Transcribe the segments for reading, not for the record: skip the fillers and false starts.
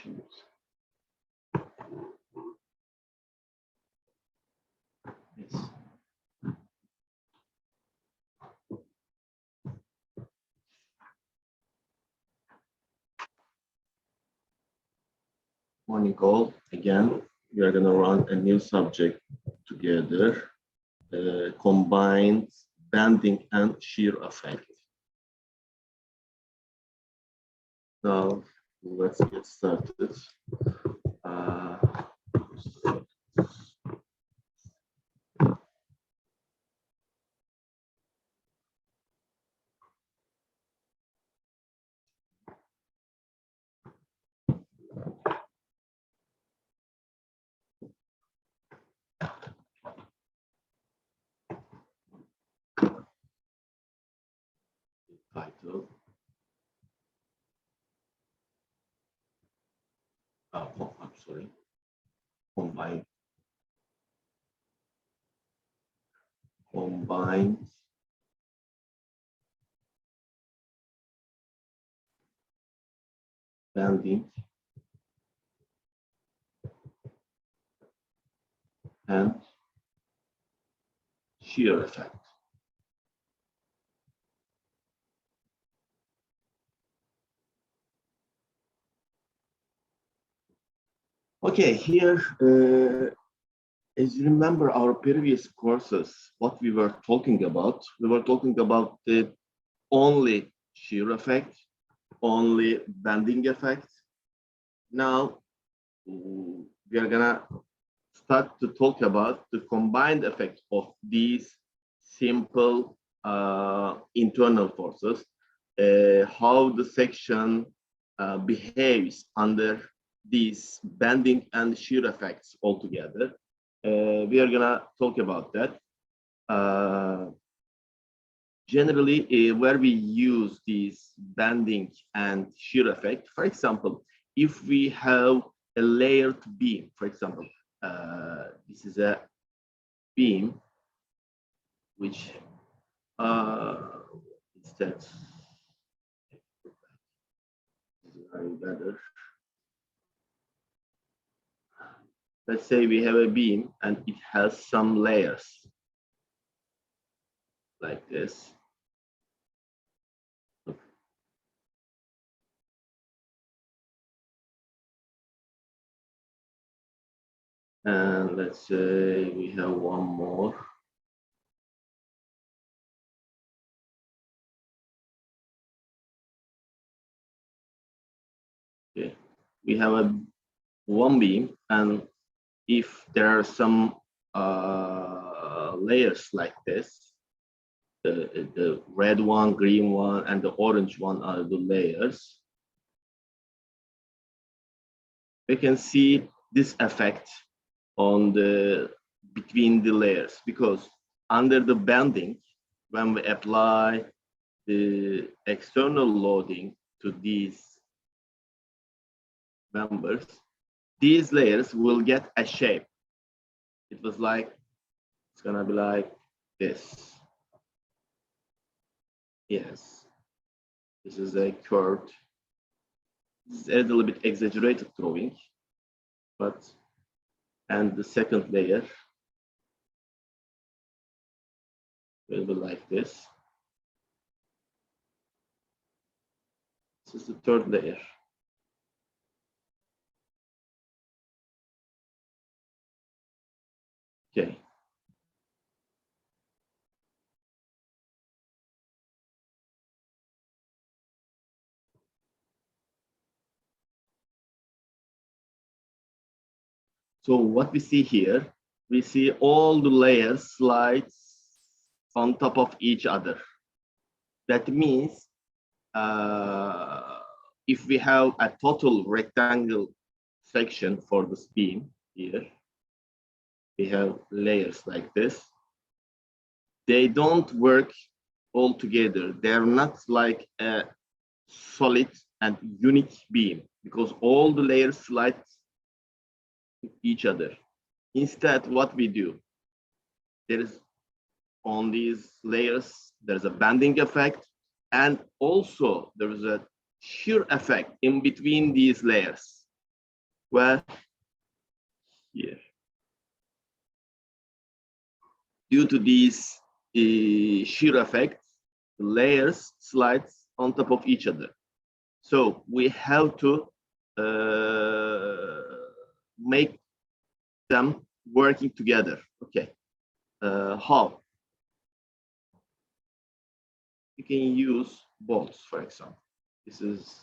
Yes. Morning all. Again, we are going to run a new subject together, combined bending and shear effect. Now, let's get started. Title. I'm sorry. Combined bending and shear effect. Okay, here, as you remember our previous courses, what we were talking about the only shear effect, only bending effect. Now we are gonna start to talk about the combined effect of these simple internal forces, how the section behaves under these bending and shear effects altogether. We are gonna talk about that. Generally, where we use these bending and shear effect, for example, if we have a layered beam, for example, this is a beam which instead better. Let's say we have a beam and it has some layers like this. And let's say we have one more. Okay, we have one beam, and if there are some layers like this, the red one, green one, and the orange one are the layers. We can see this effect on the between the layers, because under the bending, when we apply the external loading to these members, these layers will get a shape. It was like, it's gonna be like this. Yes, this is a curved, this is a little bit exaggerated drawing, but, and the second layer will be like this. This is the third layer. Okay. So what we see here, we see all the layers slides on top of each other. That means if we have a total rectangle section for this beam here, we have layers like this. They don't work all together. They're not like a solid and unique beam, because all the layers slide each other. Instead, what we do, there is on these layers, there's a bending effect, and also there is a shear effect in between these layers. Well, here, due to these shear effects, the layers slides on top of each other. So we have to make them working together. Okay, how? You can use bolts, for example. This is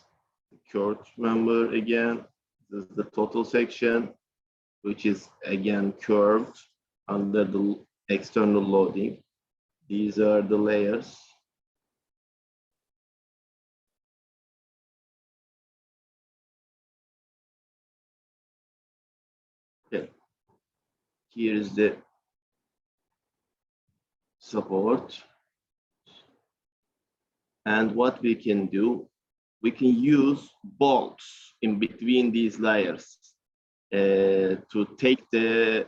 the curved member again. This is the total section, which is again curved under the external loading. These are the layers. Okay. Here is the support. And what we can do, we can use bolts in between these layers to take the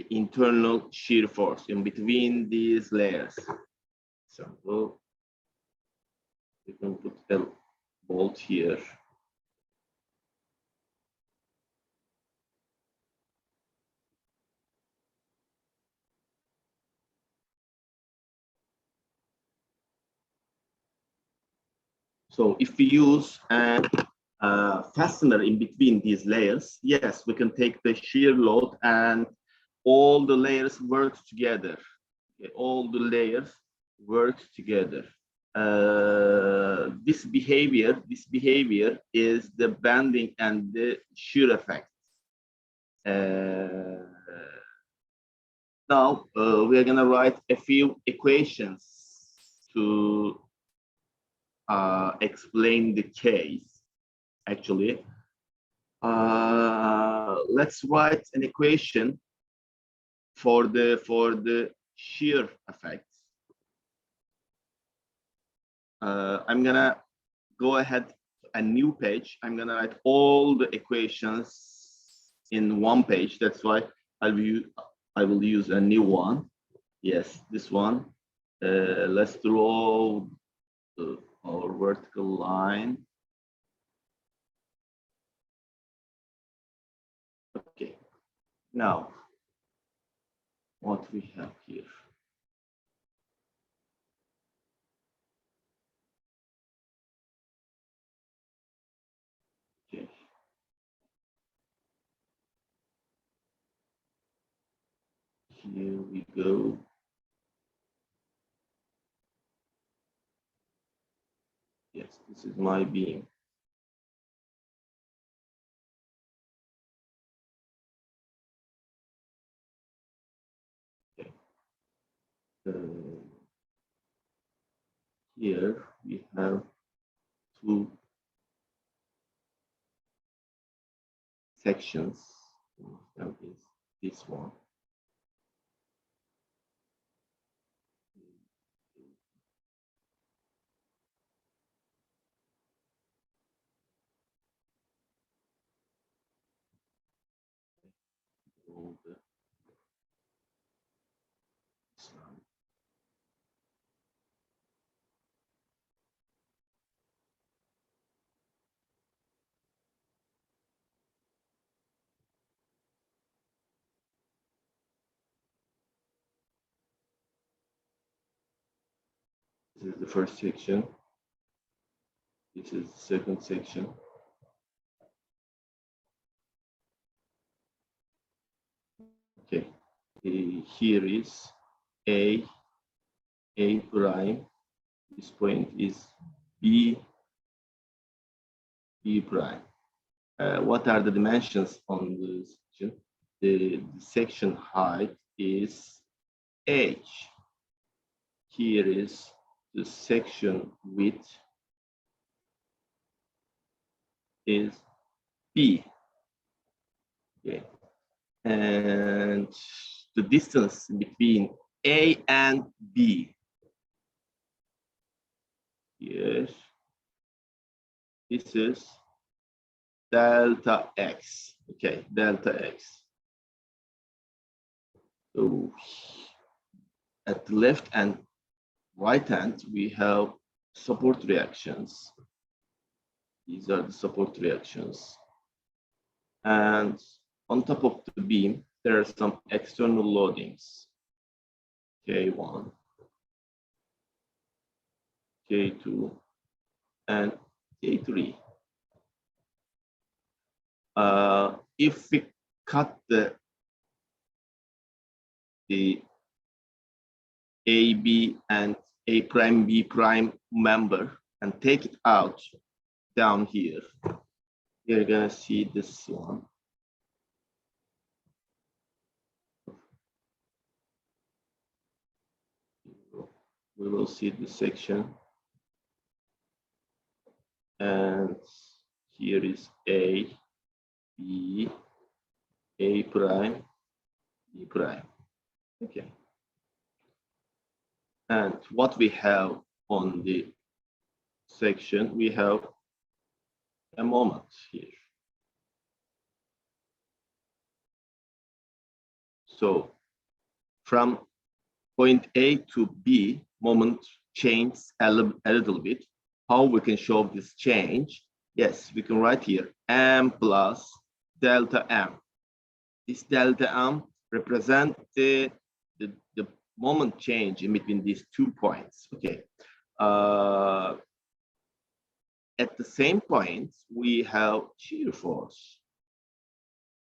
internal shear force in between these layers. So we can put a bolt here. So if we use a fastener in between these layers, yes, we can take the shear load and all the layers work together. Okay, all the layers work together. This behavior is the bending and the shear effect. Now we are gonna write a few equations to explain the case. Actually, let's write an equation for the shear effect. I'm gonna go ahead a new page. I'm gonna write all the equations in one page. That's why I will use a new one. Yes, this one. Let's draw our vertical line. Okay. Now, what we have here. Okay. Here we go. Yes, this is my beam. Okay. Here we have two sections. One of them is this one. This is the first section. This is the second section. Okay. Here is A prime. This point is B prime. What are the dimensions on this section? The section height is H. Here is the section width is B. Okay. And the distance between A and B. Yes. This is delta X. Okay, delta X. So at the left and right hand, we have support reactions. These are the support reactions. And on top of the beam, there are some external loadings. K1, K2, and K3. If we cut the AB and A prime B prime member and take it out down here, you're gonna see this one. We will see the section, and here is A, B, A prime, B prime. Okay. And what we have on the section, we have a moment here. So from point A to B, moment changes a little bit. How we can show this change? Yes, we can write here M plus delta M. This delta M represents the moment change in between these 2 points. Okay. At the same point, we have shear force.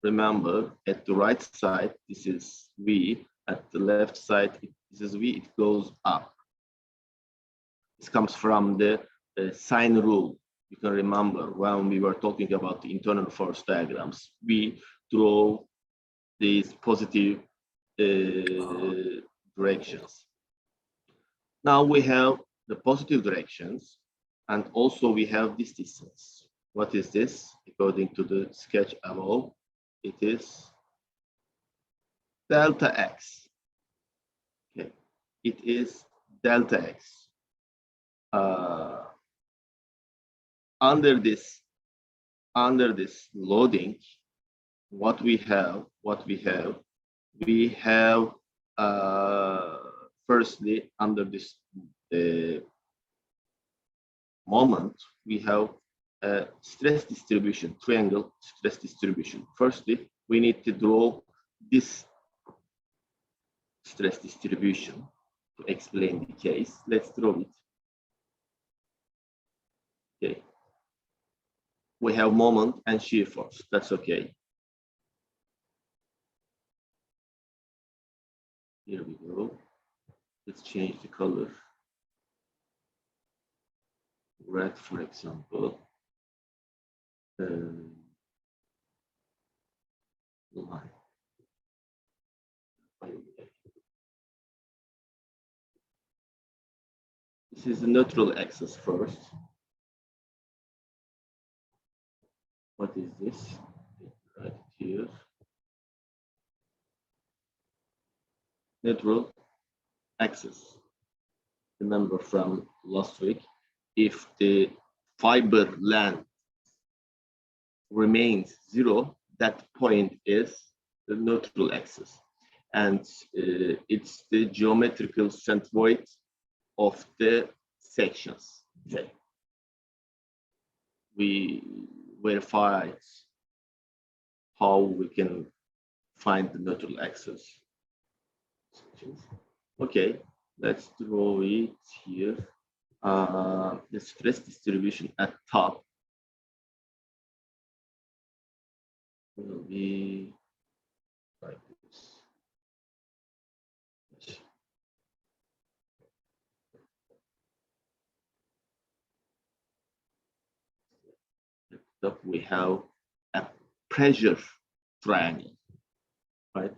Remember, at the right side, this is V. At the left side, this is V. It goes up. This comes from the sine rule. You can remember when we were talking about the internal force diagrams, we draw these positive directions. Now we have the positive directions, and also we have this distance. What is this? According to the sketch above, it is delta x. Okay, it is delta x. Under this loading, what we have, firstly, under this moment, we have a stress distribution, triangle stress distribution. Firstly, we need to draw this stress distribution to explain the case. Let's draw it. Okay. We have moment and shear force. That's okay. Here we go. Let's change the color. Red, for example. Line. This is the neutral axis first. What is this? Right here. Neutral axis. Remember from last week, if the fiber length remains 0, that point is the neutral axis. And it's the geometrical centroid of the sections. Okay. We verified how we can find the neutral axis. Okay, let's draw it here. The stress distribution at top will be like this. At the top we have a pressure triangle, right?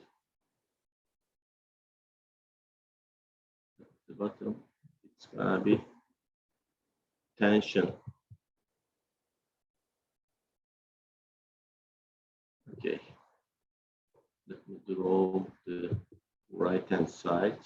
At the bottom, it's gonna be tension. Okay, let me draw the right-hand side.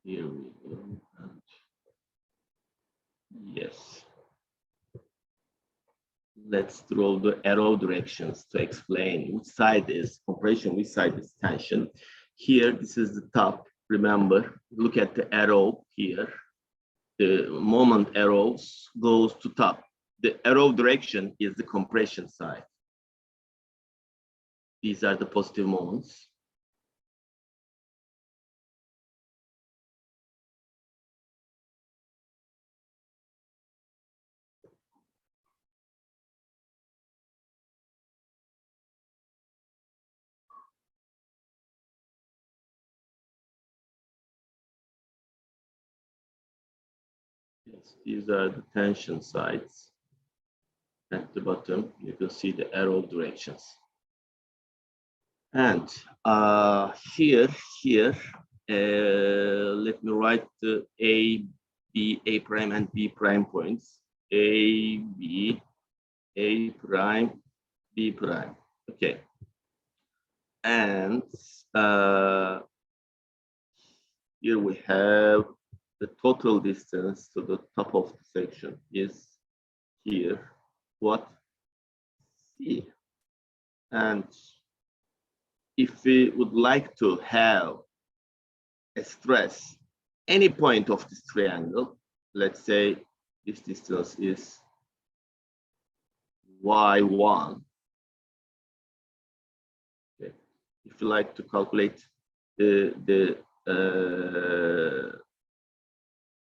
Here we go. And Yes. Let's draw the arrow directions to explain which side is compression, which side is tension. Here, this is the top. Remember, look at the arrow here. The moment arrows goes to top. The arrow direction is the compression side. These are the positive moments. Yes, these are the tension sides. At the bottom, you can see the arrow directions. And here, let me write the A prime and B prime points. A, B, A prime, B prime. Okay. And here we have the total distance to the top of the section is here. What? C. And if we would like to have a stress any point of this triangle, let's say this distance is y1. Okay. If you like to calculate the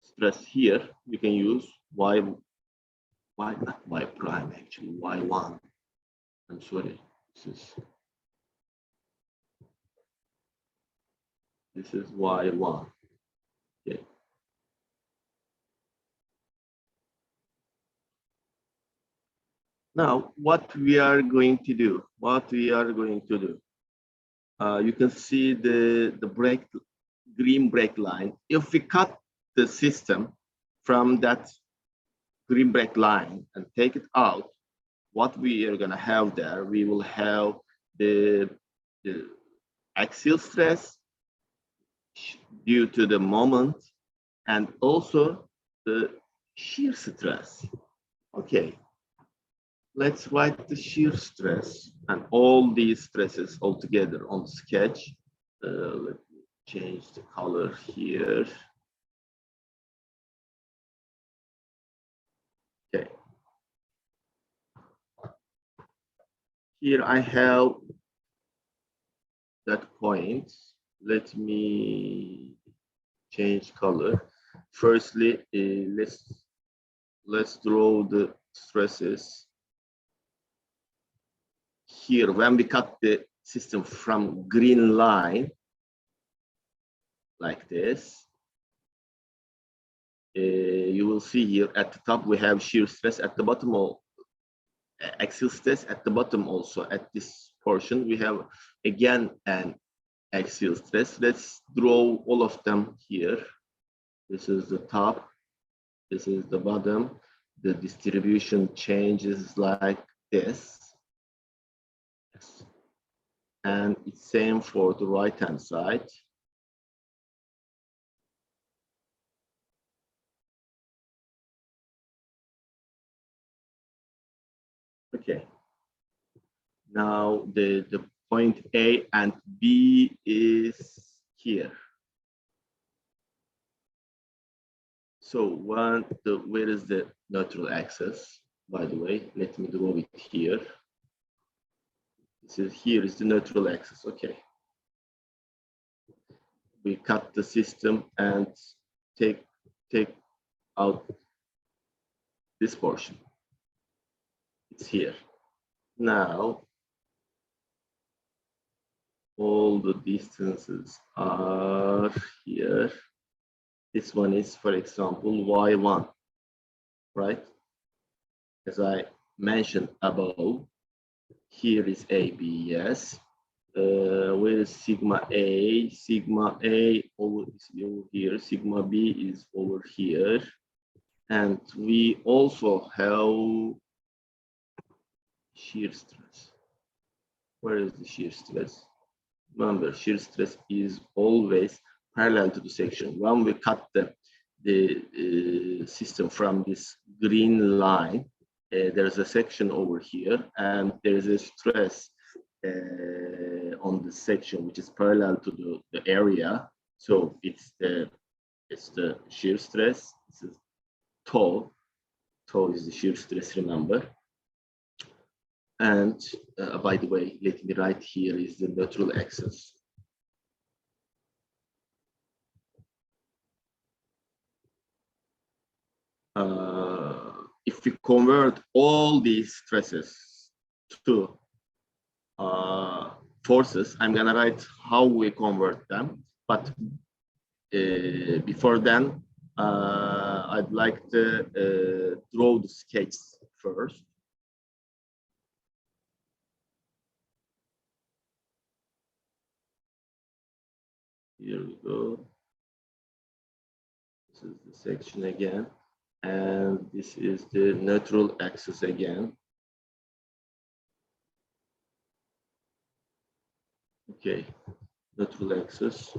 stress here, you can use not y prime, actually y1. I'm sorry, this is y1. Okay. Now, what we are going to do? You can see the green break line. If we cut the system from that green break line and take it out, what we are going to have there, we will have the axial stress due to the moment and also the shear stress. Okay, let's write the shear stress and all these stresses all together on sketch. Let me change the color here. Okay. Here I have that point. Let me change color. Firstly, let's draw the stresses. Here, when we cut the system from green line, like this, you will see here at the top we have shear stress, at the bottom of axial stress, at the bottom also at this portion we have again an axial stress. Let's draw all of them here. This is the top, this is the bottom. The distribution changes like this. Yes. And it's same for the right hand side. Okay. Now the point A and B is here. So where is the neutral axis? By the way, let me draw it here. Here is the neutral axis. Okay. We cut the system and take out this portion. It's here. Now all the distances are here. This one is, for example, y1, right? As I mentioned above, here is AB, yes. Where is sigma A? Sigma A over here, sigma B is over here. And we also have shear stress. Where is the shear stress? Remember, shear stress is always parallel to the section. When we cut the the system from this green line. There's a section over here, and there is a stress on the section which is parallel to the area. So it's the shear stress. This is tau. Tau is the shear stress, remember. And by the way, let me write here is the neutral axis. If we convert all these stresses to forces, I'm gonna write how we convert them. But before then, I'd like to draw the sketch first. Here we go. This is the section again. And this is the neutral axis again. Okay, neutral axis.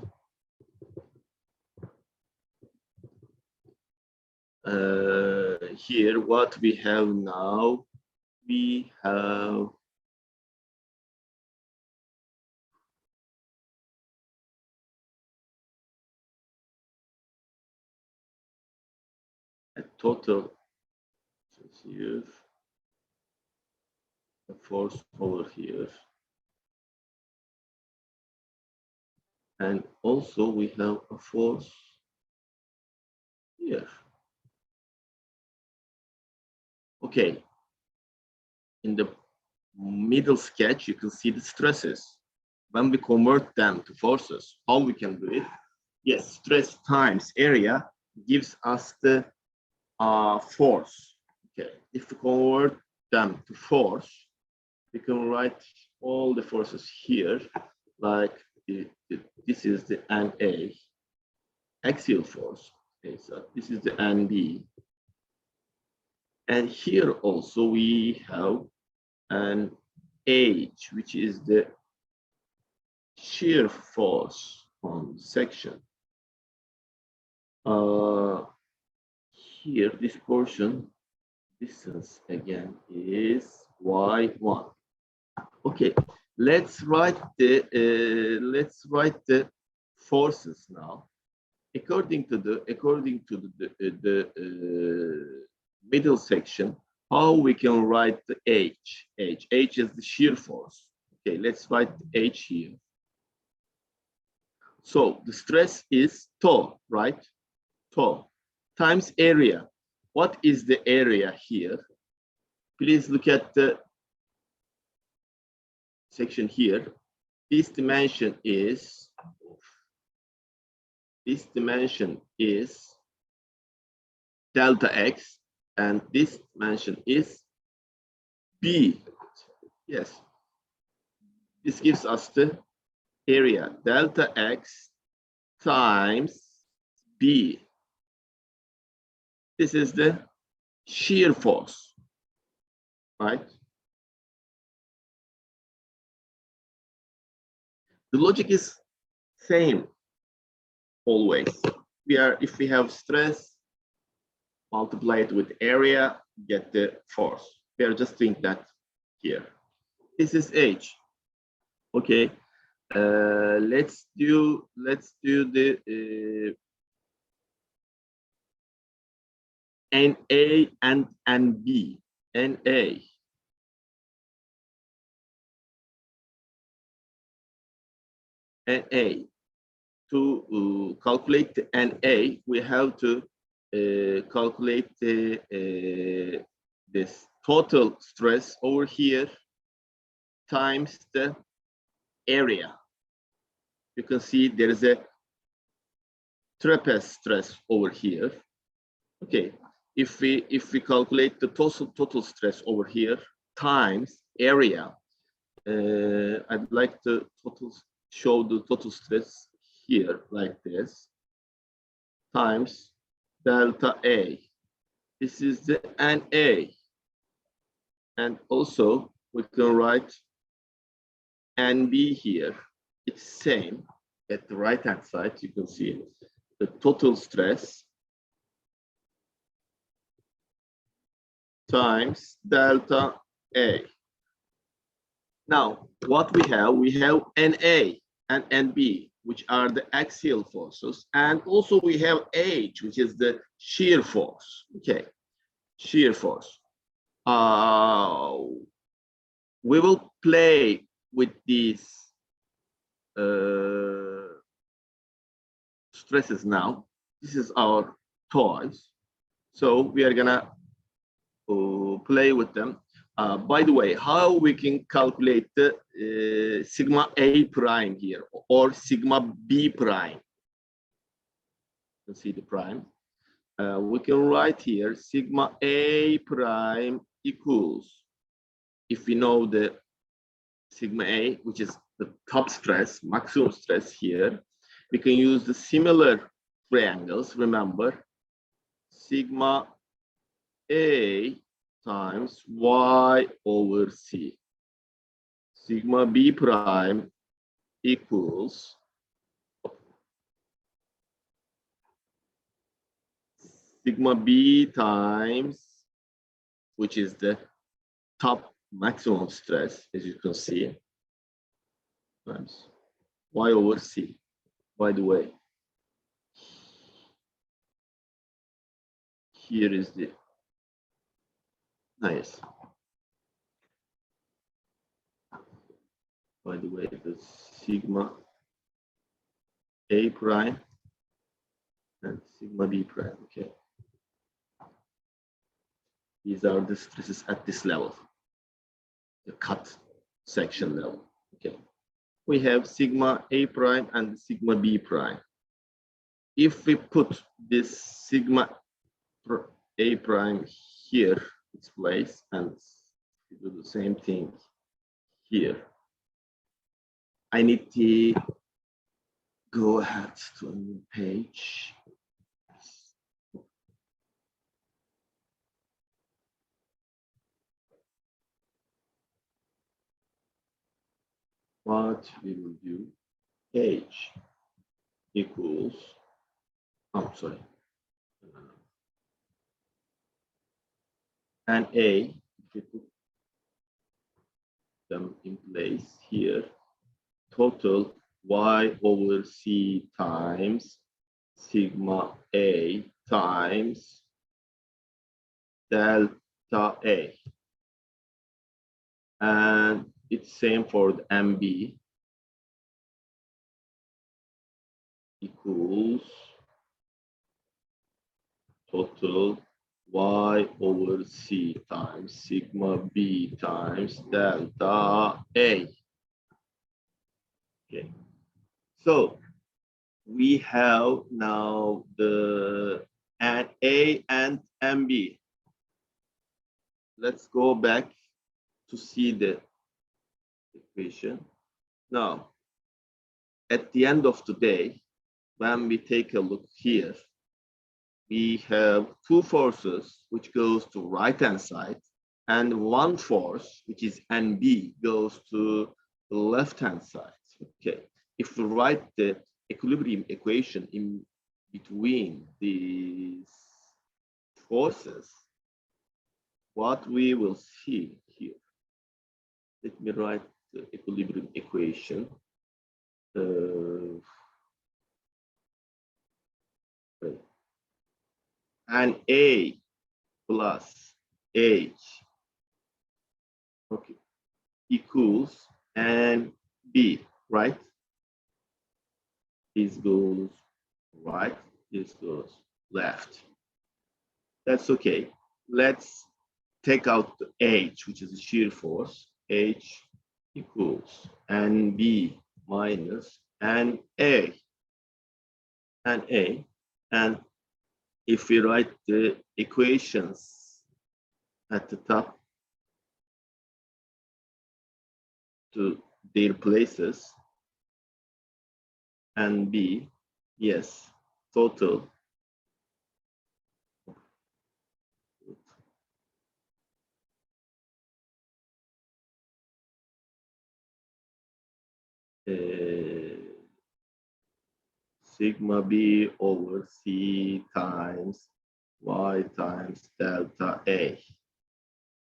Here, what we have now, we have a total, here, a force over here. And also we have a force here. Okay. In the middle sketch, you can see the stresses. When we convert them to forces, how we can do it? Yes, stress times area gives us the force. Okay, if we convert them to force, we can write all the forces here, like this is the NA, axial force. Okay, so this is the NB. And here also we have an H, which is the shear force on the section. Here, this portion, distance again is Y1. Okay, let's write the forces now. According to the middle section, how we can write the H? H is the shear force. Okay, let's write H here. So the stress is tau, right? Tau times area. What is the area here? Please look at the section here. This dimension is delta x, and this dimension is b. Yes, this gives us the area delta x times b. This is the shear force, right? The logic is same always. If we have stress, multiply it with area, get the force. We are just doing that here. This is H. Okay. Let's do the NA and NB. NA. NA. To calculate the NA, we have to calculate this total stress over here times the area. You can see there is a trapeze stress over here. Okay, if we calculate the total stress over here times area, I'd like to show the total stress here like this, times delta A. This is the NA. And also we can write NB here. It's same at the right hand side. You can see the total stress times delta A. Now, what we have NA and NB, which are the axial forces, and also we have H, which is the shear force. Okay, shear force. We will play with these stresses now. This is our toys. So we are gonna play with them. By the way, how we can calculate the sigma A prime here or sigma B prime? You can see the prime. We can write here sigma A prime equals, if we know the sigma A, which is the top stress, maximum stress here, we can use the similar triangles. Remember, sigma A times Y over C. Sigma B prime equals sigma B times, which is the top maximum stress, as you can see, times Y over C. By the way, here is the nice. By the way, the sigma A prime and sigma B prime. Okay, these are the stresses at this level, the cut section level. Okay, we have sigma A prime and sigma B prime. If we put this sigma A prime here, its place, and do the same thing here, I need to go ahead to a new page. What we will do, H equals, I'm sorry, and A, if we put them in place here, total Y over C times sigma A times delta A. And it's same for the MB equals total Y over C times sigma B times delta A. Okay, so we have now the A and MB. Let's go back to see the equation. Now, at the end of the day, when we take a look here, we have two forces which goes to right hand side, and one force which is NB goes to the left hand side. Okay, if we write the equilibrium equation in between these forces, what we will see here. Let me write the equilibrium equation. And A plus H, okay, equals and B, right? This goes right, this goes left. That's okay. Let's take out the H, which is the shear force. H equals NB minus NA. And if we write the equations at the top to their places, and B, yes, total sigma B over C times Y times delta A.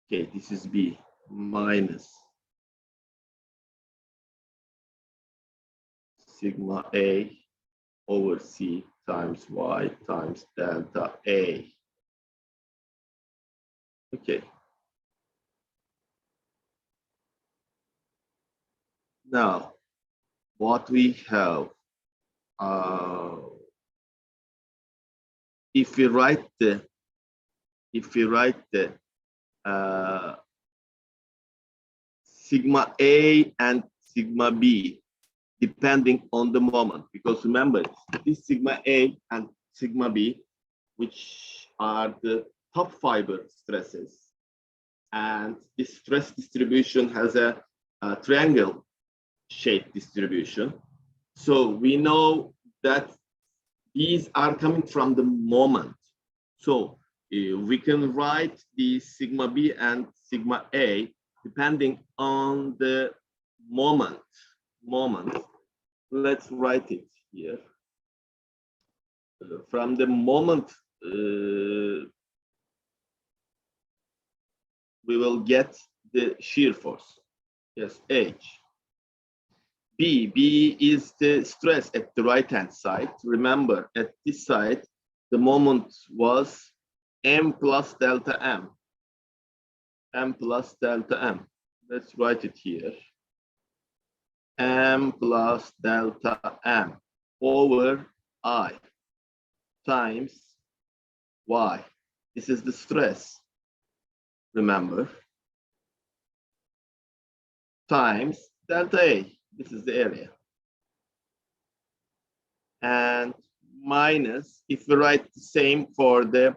Okay, this is B minus sigma A over C times Y times delta A. Okay. Now, what we have, if we write the uh, sigma A and sigma B depending on the moment, because remember this sigma A and sigma B, which are the top fiber stresses, and this stress distribution has a triangle shape distribution. So we know that these are coming from the moment. So we can write the sigma B and sigma A depending on the moment. Let's write it here. From the moment we will get the shear force. Yes, H. B is the stress at the right-hand side. Remember, at this side, the moment was M plus delta M. M plus delta M. Let's write it here. M plus delta M over I times Y. This is the stress, remember, times delta A. This is the area. And minus, if we write the same for the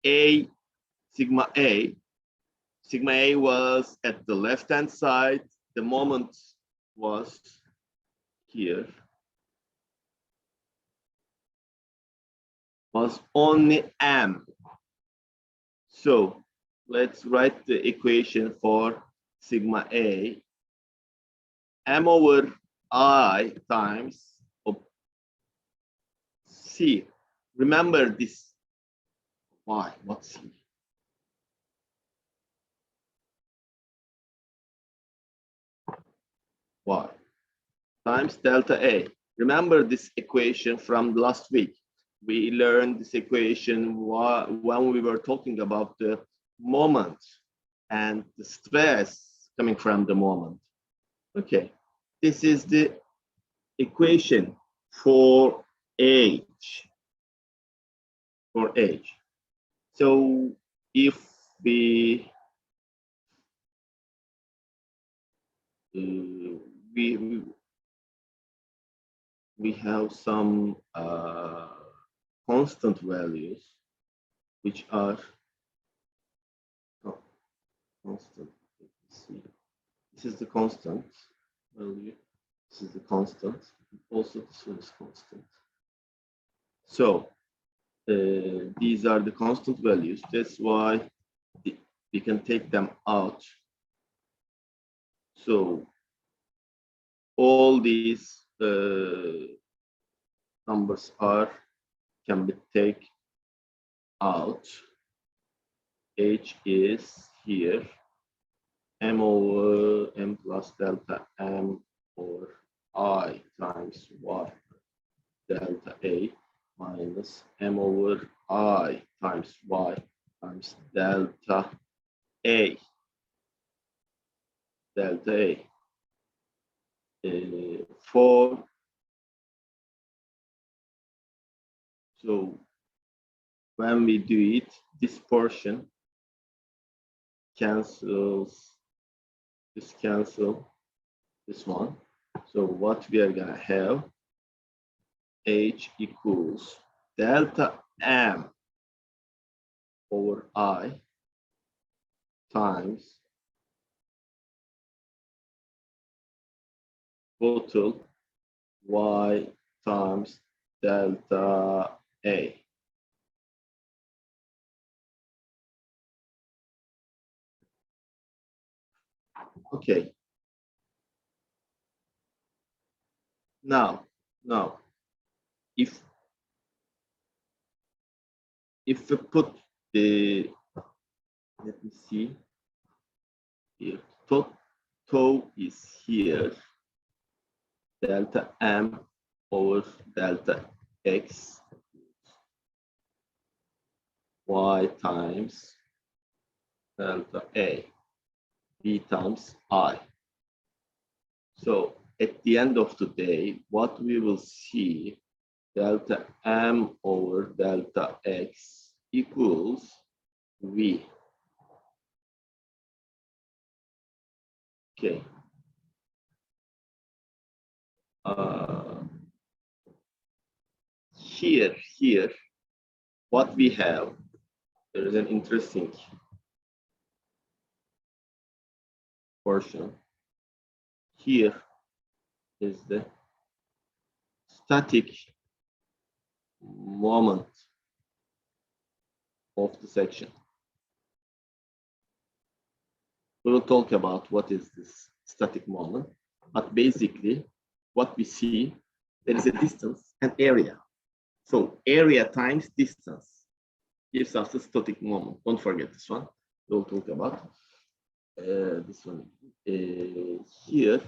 A, sigma A was at the left-hand side. The moment was here. Was only M. So let's write the equation for sigma A. M over I times C. Remember this. Why? What's C? Y times delta A. Remember this equation from last week. We learned this equation when we were talking about the moment and the stress coming from the moment. Okay, this is the equation for H. For H. So if we we have some constant values which are constant. Let's see. This is the constant value. This is the constant. Also, this one is constant. So these are the constant values. That's why we can take them out. So all these numbers can be taken out. H is here. M over M plus delta M over I times Y delta A minus M over I times Y times delta A. Delta A. For so when we do it, this portion cancels, this cancel this one. So what we are gonna have, H equals delta M over I times total Y times delta A. Okay. Now, if we put the Let me see here. Tau is here. Delta M over delta X Y times delta A V times I. So at the end of the day, what we will see, delta M over delta X equals V. Okay. Here, what we have, there is an interesting portion. Here is the static moment of the section. We will talk about what is this static moment, but basically what we see, there is a distance and area. So area times distance gives us the static moment. Don't forget this one. We'll talk about this one. Here,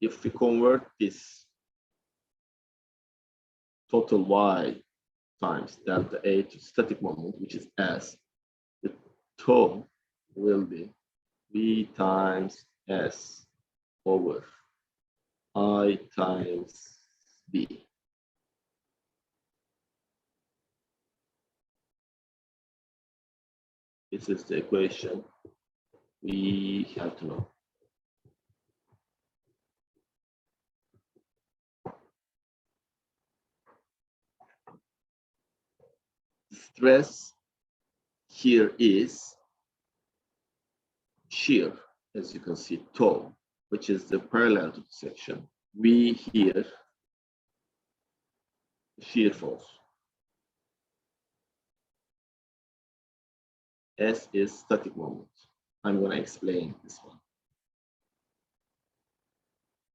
if we convert this total y times delta A to static moment, which is S, the tau will be V times S over I times B. This is the equation we have to know. Stress here is shear, as you can see, tau, which is the parallel to the section. V here, shear force. S is static moment. I'm going to explain this one.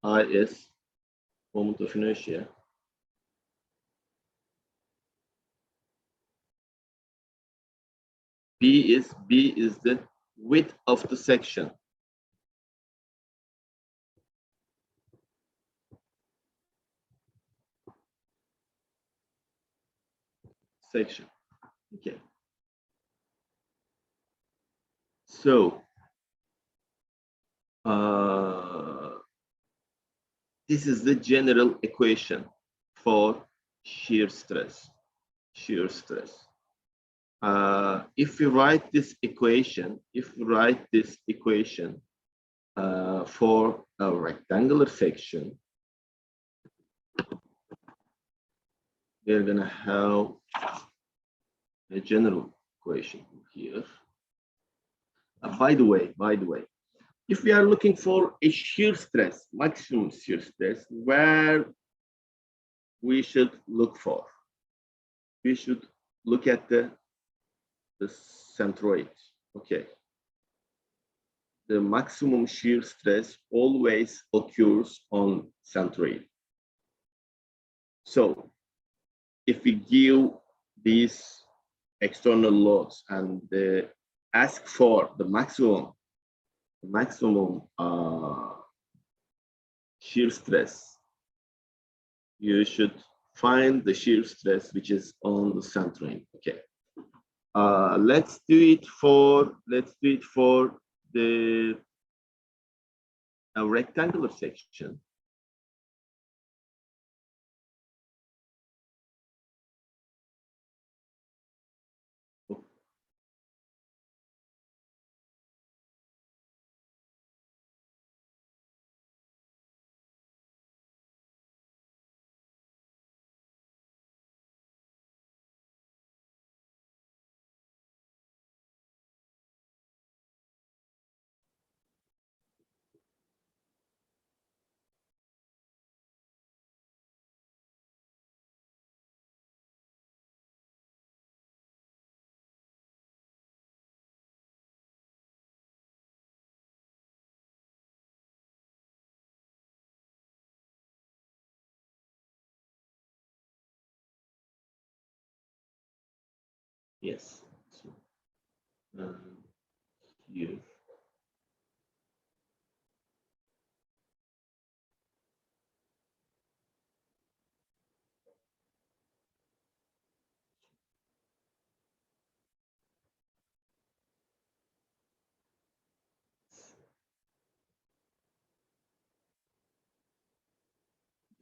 I is moment of inertia. B is the width of the section. Okay. So this is the general equation for shear stress. If we write this equation, for a rectangular section, we're gonna have a general equation here. By the way, if we are looking for a shear stress, maximum shear stress, where we should look for? We should look at the centroid. Okay. The maximum shear stress always occurs on centroid. So if we give these external loads and ask for the maximum shear stress, you should find the shear stress which is on the centroid. Okay. Let's do it for the rectangular section. Yes. here.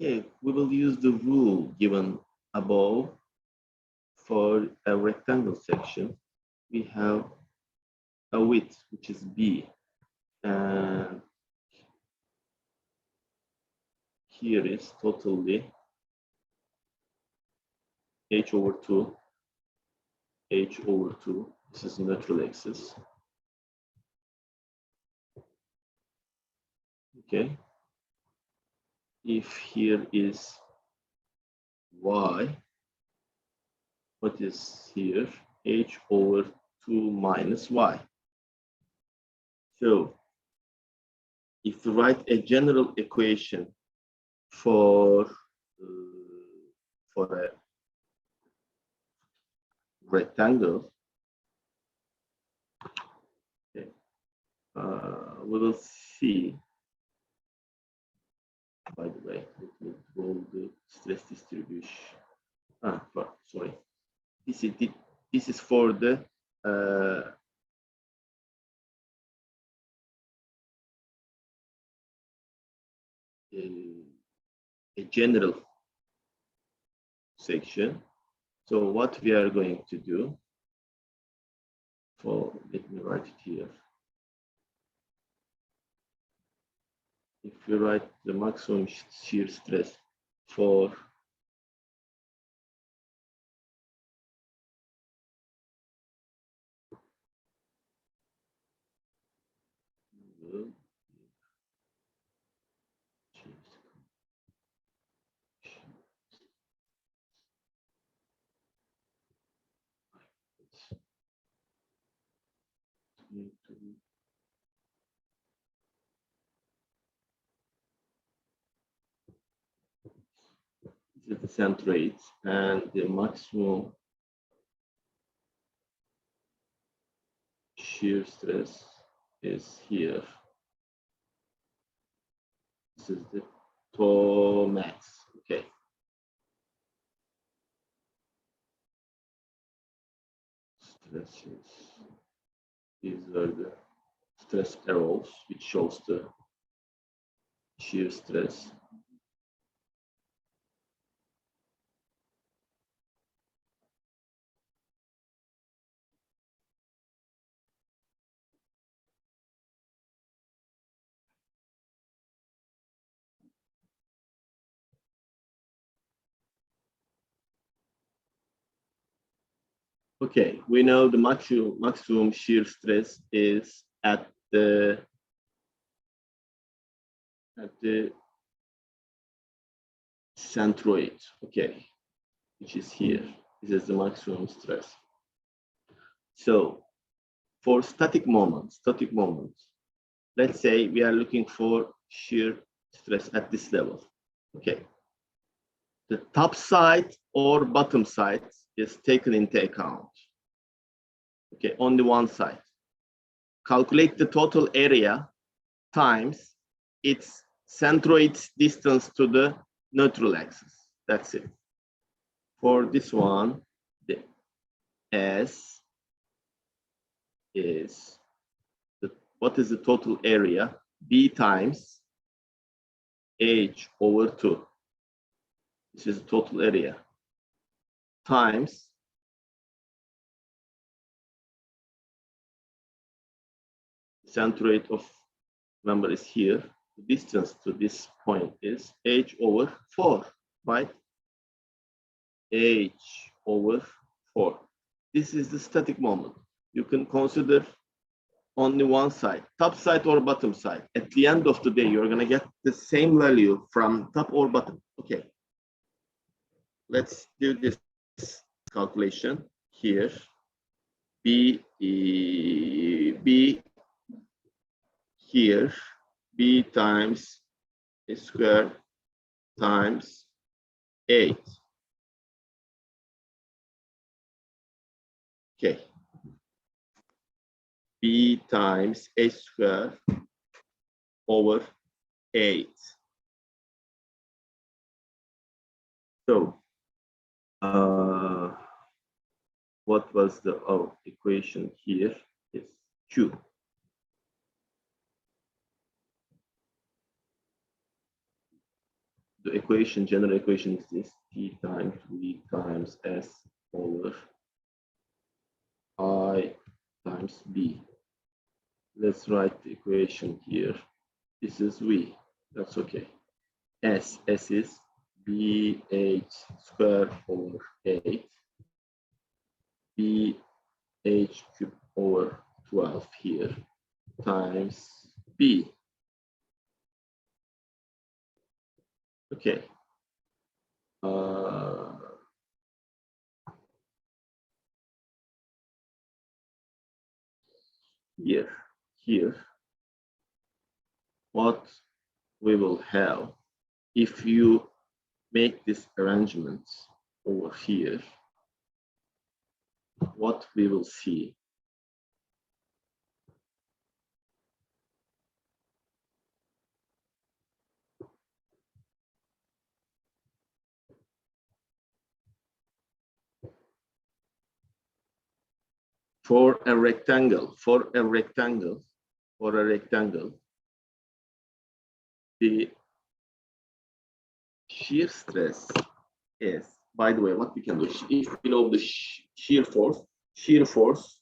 Okay, we will use the rule given above for a rectangle section. We have a width, which is B, and here is totally h over 2, h over 2. This is neutral axis. Okay. If here is y, what is here? H over 2 minus y. So if you write a general equation for a rectangle, okay, we will see. By the way, let me roll the stress distribution. Sorry. This is for the a general section. So what we are going to do, let me write it here. If we write the maximum shear stress for the centroid and the maximum shear stress is here. This is the toe max. Okay. Stresses. These are the stress arrows, which shows the shear stress. Okay, we know the maximum shear stress is at the centroid, okay, which is here. This is the maximum stress. So for static moments, let's say we are looking for shear stress at this level. Okay. The top side or bottom side is taken into account. Okay, on the one side. Calculate the total area times its centroid's distance to the neutral axis. That's it. For this one, the S is what is the total area? B times H over 2. This is the total area times centroid of number is here. The distance to this point is H over 4, right? H over 4. This is the static moment. You can consider only one side, top side or bottom side. At the end of the day, you're going to get the same value from top or bottom. Okay. Let's do this calculation here. B here, B times a square times 8. Okay. b times h square over 8. So what was the equation here? Is q. The equation, general equation is this: t times v times s over I times b. Let's write the equation here. This is v. That's okay. S is bh squared over 8. bh cubed over 12 here times b. Okay. Here, what we will have, if you make this arrangement over here, what we will see, for a rectangle, the shear stress is, by the way, what we can do, if we know the shear force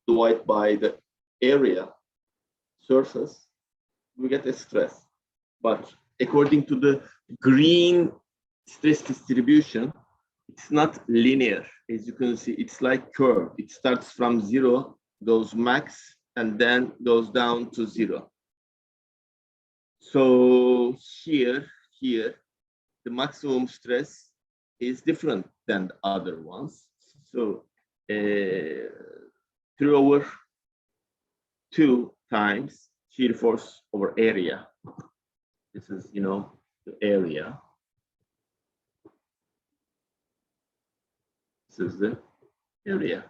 divided by the area surface, we get a stress. But according to the green stress distribution, it's not linear. As you can see, it's like curve. It starts from 0, goes max, and then goes down to 0. So here, the maximum stress is different than the other ones. So 3 over 2 times shear force over area. This is, the area. This is the area.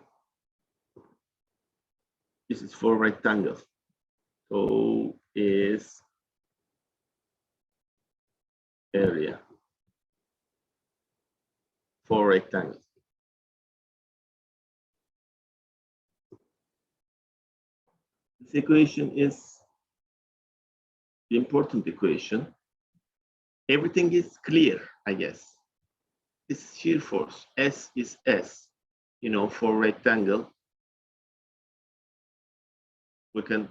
This is for rectangles. So is area for rectangles. This equation is the important equation. Everything is clear, I guess. This shear force, S is S, for rectangle. We can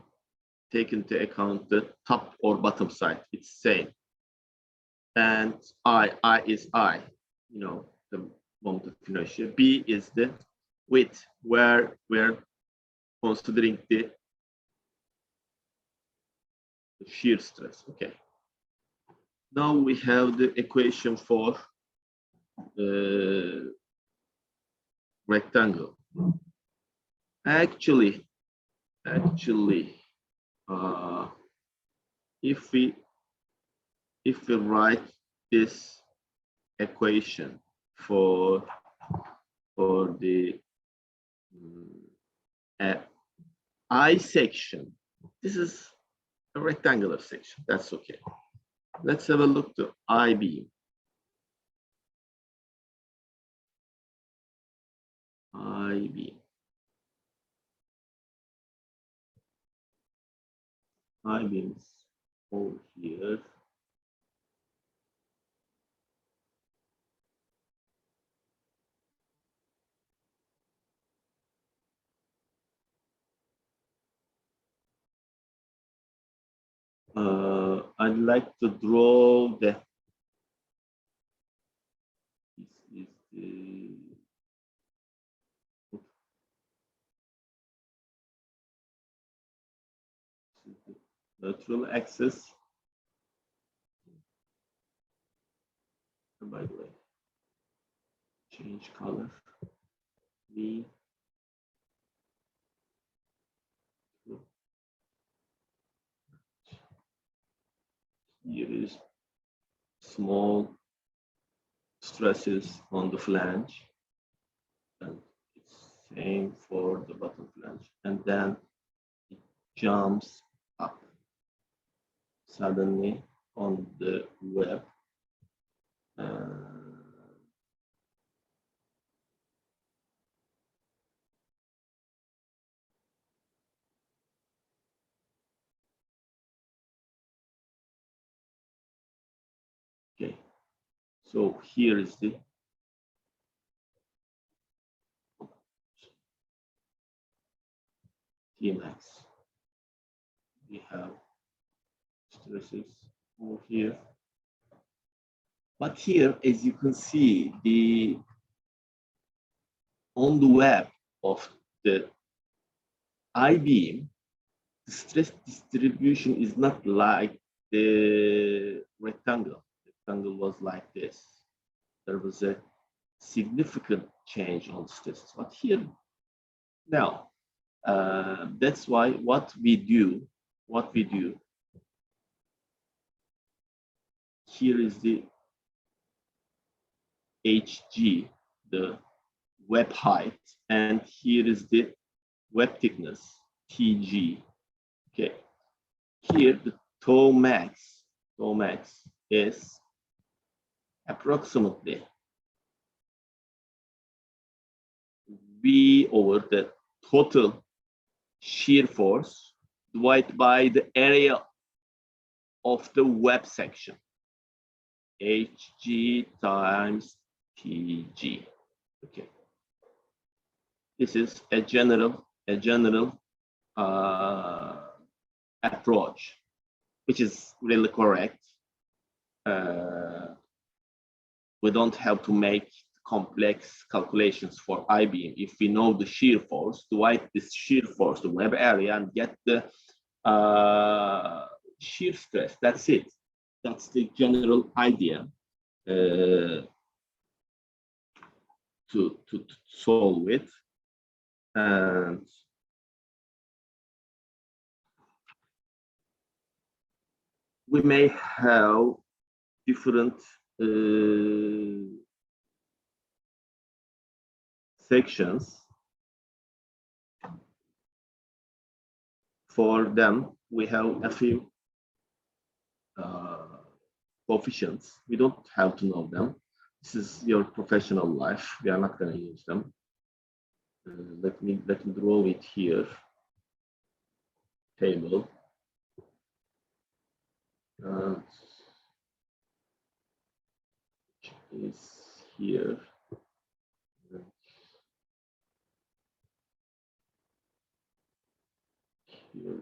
take into account the top or bottom side. It's same. And I is I, the moment of inertia. B is the width, where we're considering the shear stress. Okay. Now we have the equation for the rectangle. Actually, if we write this equation for the I section, this is a rectangular section. That's okay. Let's have a look to I beam. I beam. I beams over here. I'd like to draw the, this is the neutral axis. And by the way, change color. V. Here is small stresses on the flange, and it's same for the bottom flange. And then jumps up suddenly on the web. Okay, so here is the Tmax. We have stresses over here. But here, as you can see, on the web of the I-beam, the stress distribution is not like the rectangle. The rectangle was like this. There was a significant change on stresses. But here, now, that's why what we do, here is the HG, the web height, and here is the web thickness, TG. Okay, here the tau max is approximately V over the total shear force divided by the area of the web section, HG times TG. Okay, this is a general approach, which is really correct. We don't have to make complex calculations for I-beam. If we know the shear force, divide this shear force, the web area, and get the shear stress. That's it. That's the general idea to solve it. And we may have different sections. For them, we have a few coefficients. We don't have to know them. This is your professional life. We are not going to use them. Let me draw it here. Table. Is here. Here,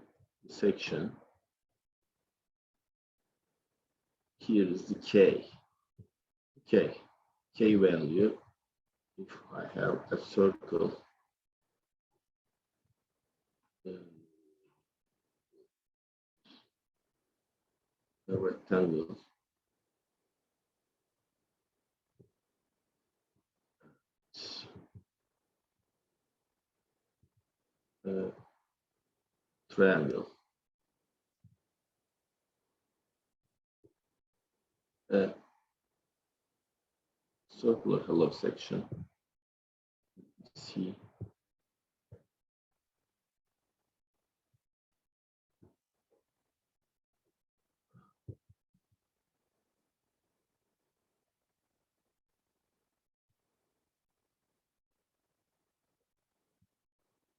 section. Here is the K. Okay, K value. If I have a circle, a rectangle, triangle, circular hollow section, C.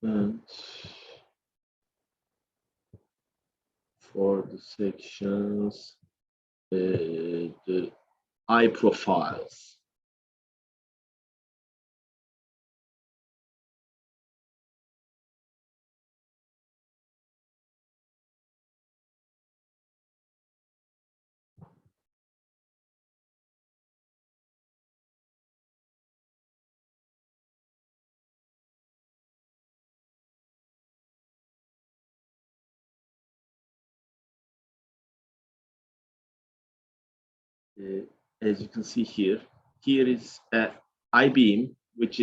And for the sections, the eye profiles. As you can see here, here is a I-beam, which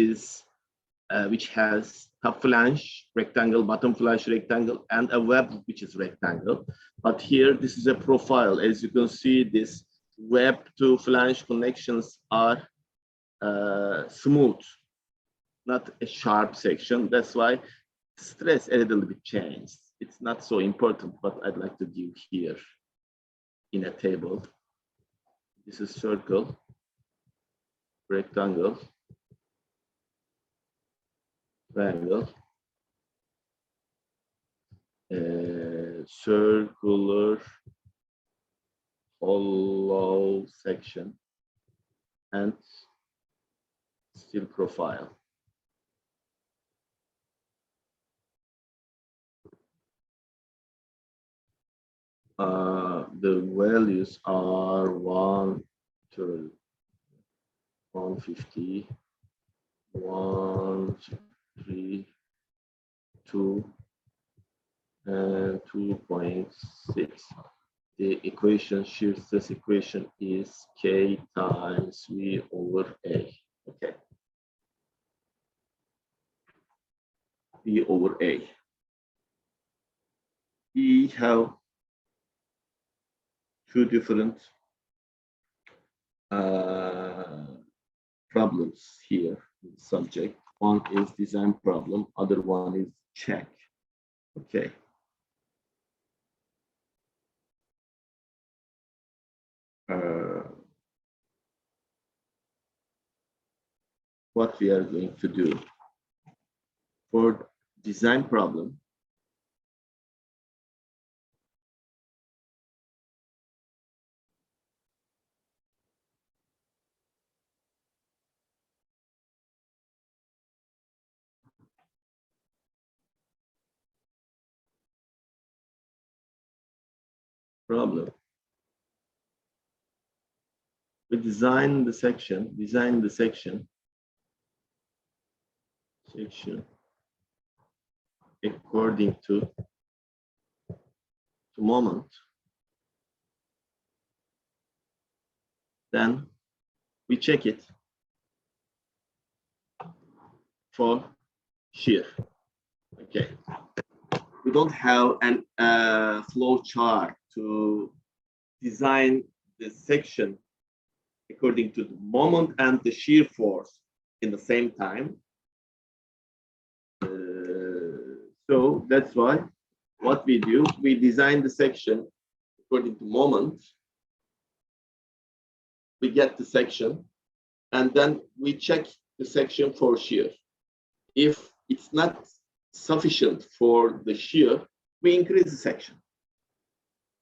has top flange rectangle, bottom flange rectangle, and a web which is rectangle. But here, this is a profile. As you can see, this web to flange connections are smooth, not a sharp section. That's why stress a little bit changed. it's not so important, but I'd like to give here in a table. This is circle, rectangle, triangle, circular, hollow section, and steel profile. The values are 150, 132, and 2.6. The equation, shear stress equation is K times V over A. Okay. V over A. We have two different problems here in the subject. One is design problem, other one is check. Okay. What we are going to do for design problem, we design the section according to moment. Then we check it for shear. Okay. We don't have an flow chart to design the section according to the moment and the shear force in the same time. So that's why what we do, we design the section according to moment. We get the section and then we check the section for shear. If it's not sufficient for the shear, we increase the section.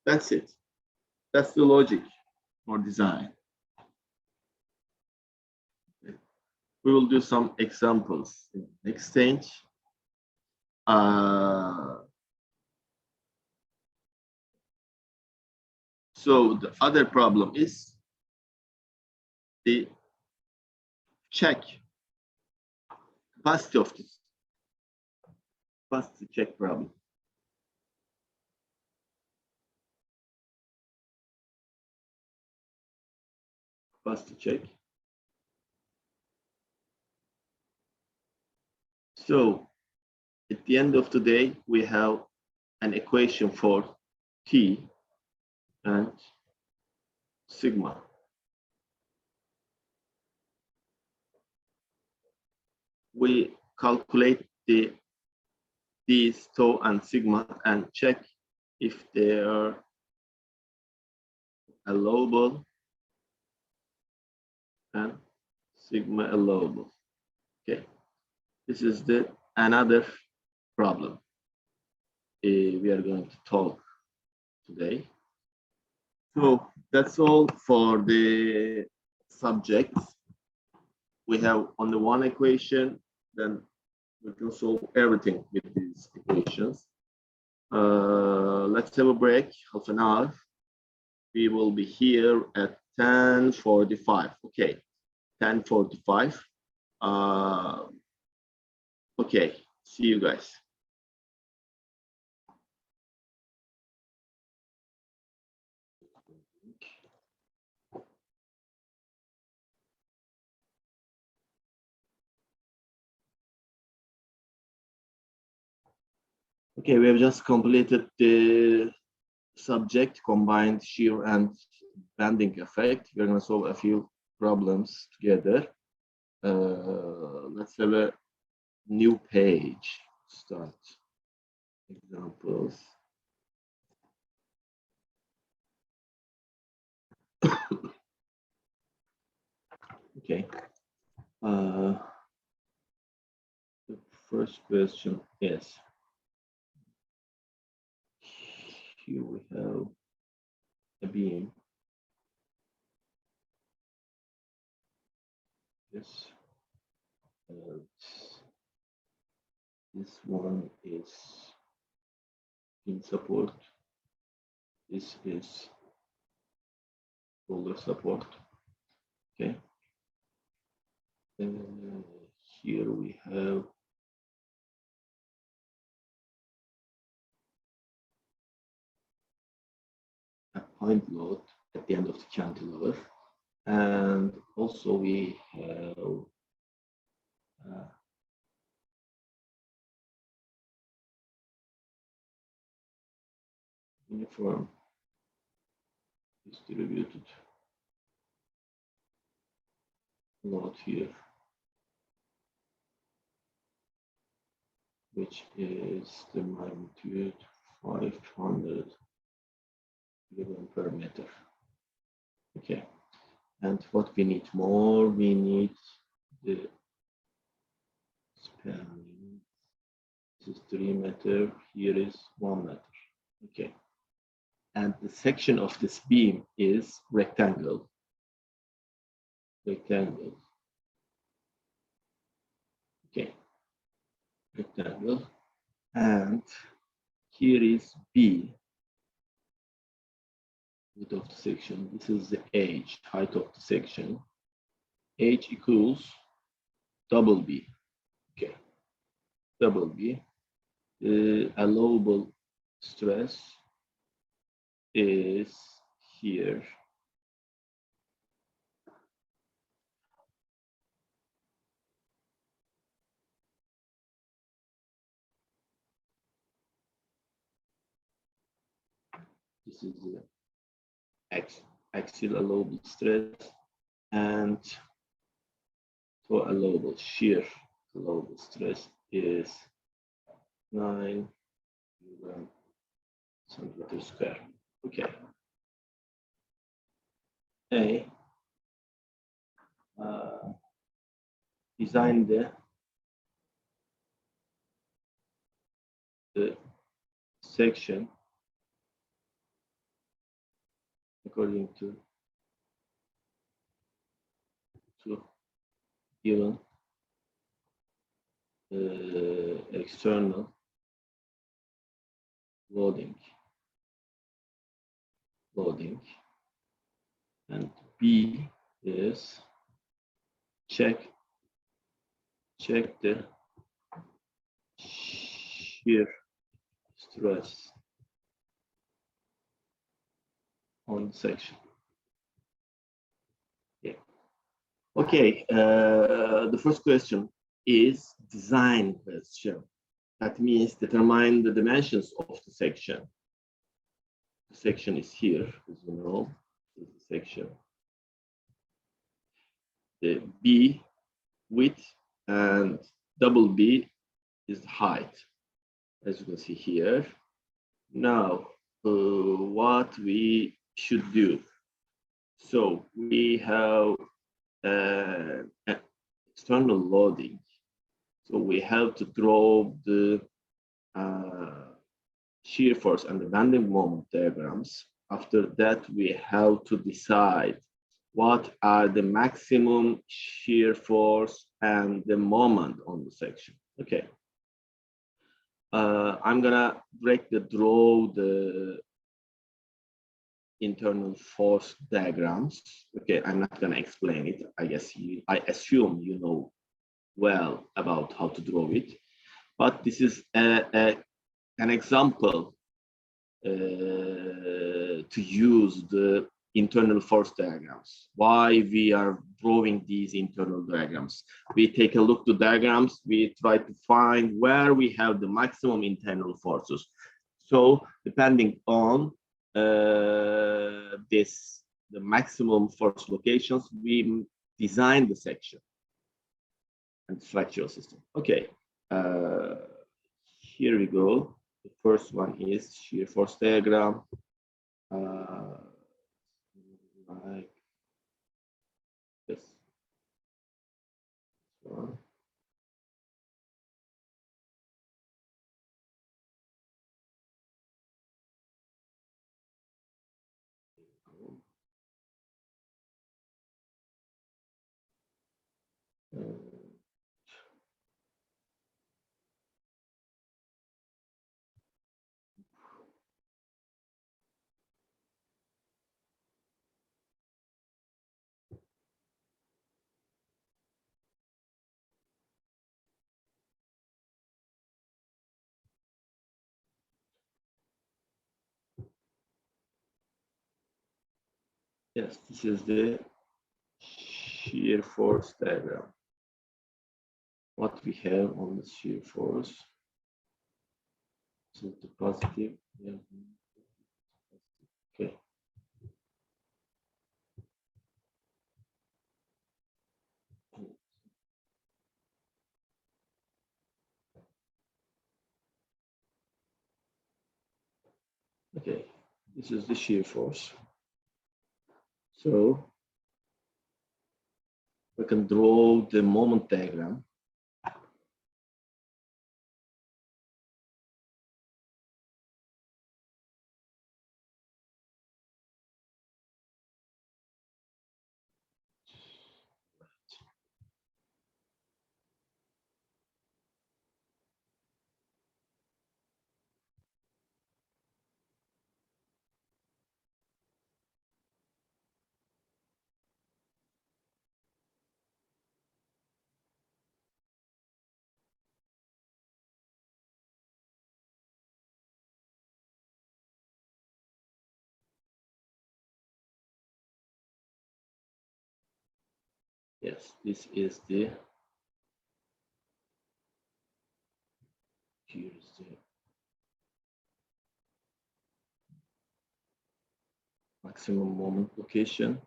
That's it. That's the logic for design. We will do some examples in the next stage. So the other problem is the check capacity of this capacity check problem. Capacity check. So at the end of the day, we have an equation for T and sigma. We calculate these tau and sigma and check if they are allowable and sigma allowable. Okay, this is another problem we are going to talk today. So that's all for the subjects. We have on the one equation, then we can solve everything with these equations. Let's have a break, half an hour. We will be here at 10:45. Okay, 10:45. Okay, see you guys. Okay, we have just completed the subject, combined shear and bending effect. We're going to solve a few problems together. Let's have a new page start. examples. Okay. The first question is, here we have a beam. Yes. And this one is beam support. This is shoulder support. Okay. Here we have a point load at the end of the cantilever, and also we have uniform distributed load here, which is the magnitude 500 kilograms per meter. Okay, and what we need more, we need the spanning. This is 3 meters, here is 1 meter. Okay, and the section of this beam is rectangle. Rectangle. Okay, rectangle, and here is B, width of the section. This is the H, height of the section. H equals double B. Okay, double B. The allowable stress is here. This is the axial allowable stress, and for allowable shear allowable stress is 9 centimeters square. Okay. A. Design the section according to given external loading, and B is check the shear stress on the section. Yeah. Okay. The first question is design question. That means determine the dimensions of the section. The section is here, as you know. This is the section. The B width and double B is the height, as you can see here. Now, what we should do. So we have external loading. So we have to draw the shear force and the bending moment diagrams. After that, we have to decide what are the maximum shear force and the moment on the section. Okay. I'm gonna draw the internal force diagrams. Okay, I'm not gonna explain it. I assume you know well about how to draw it, but this is an example to use the internal force diagrams. Why we are drawing these internal diagrams? We take a look to diagrams, we try to find where we have the maximum internal forces. So depending on the maximum force locations, we design the section and structural system. Okay, here we go. The first one is shear force diagram. Like this one. Yes, this is the shear force diagram. What we have on the shear force. So the positive. Yeah. Okay. Okay, this is the shear force. So we can draw the moment diagram. Yes, this is the here is the maximum moment location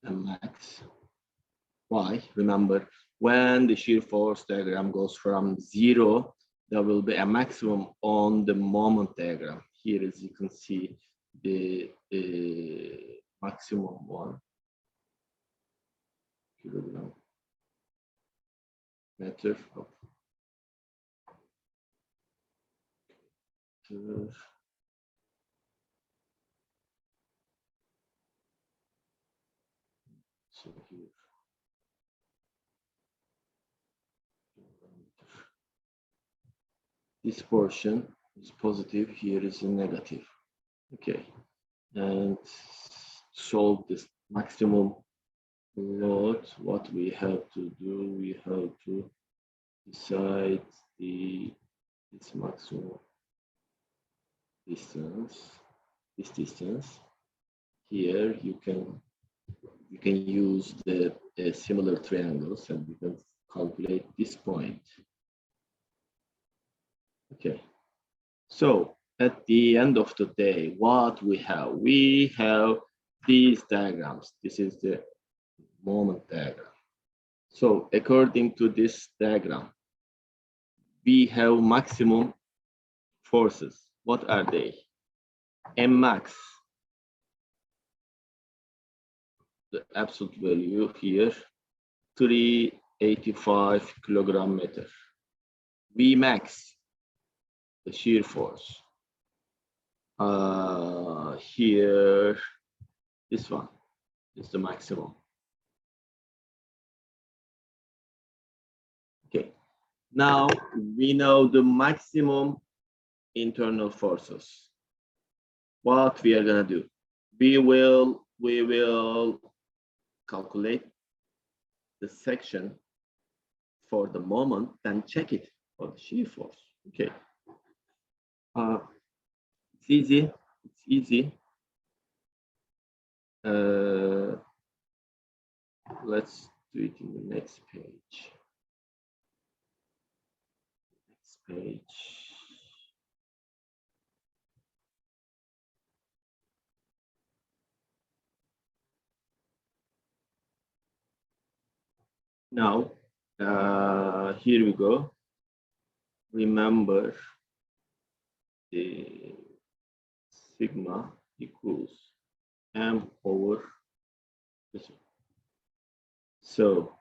and max. Why? Remember, when the shear force diagram goes from 0, there will be a maximum on the moment diagram. Here, as you can see, the maximum 1 kilogram meter of so here. This portion is positive, here is a negative. Okay, and solve this maximum load. What we have to do, we have to decide this maximum distance. This distance here, you can use the similar triangles, and you can calculate this point. Okay, so at the end of the day, what we have? We have these diagrams. This is the moment diagram. So according to this diagram, we have maximum forces. What are they? M max, the absolute value here, 385 kilogram meter. V max, the shear force. Here, this one is the maximum. Okay, now we know the maximum internal forces. What we are gonna do? We will calculate the section for the moment, then check it for the shear force. Okay. It's easy. It's easy. Let's do it in the next page. Next page. Now, here we go. Remember sigma equals m over this one. So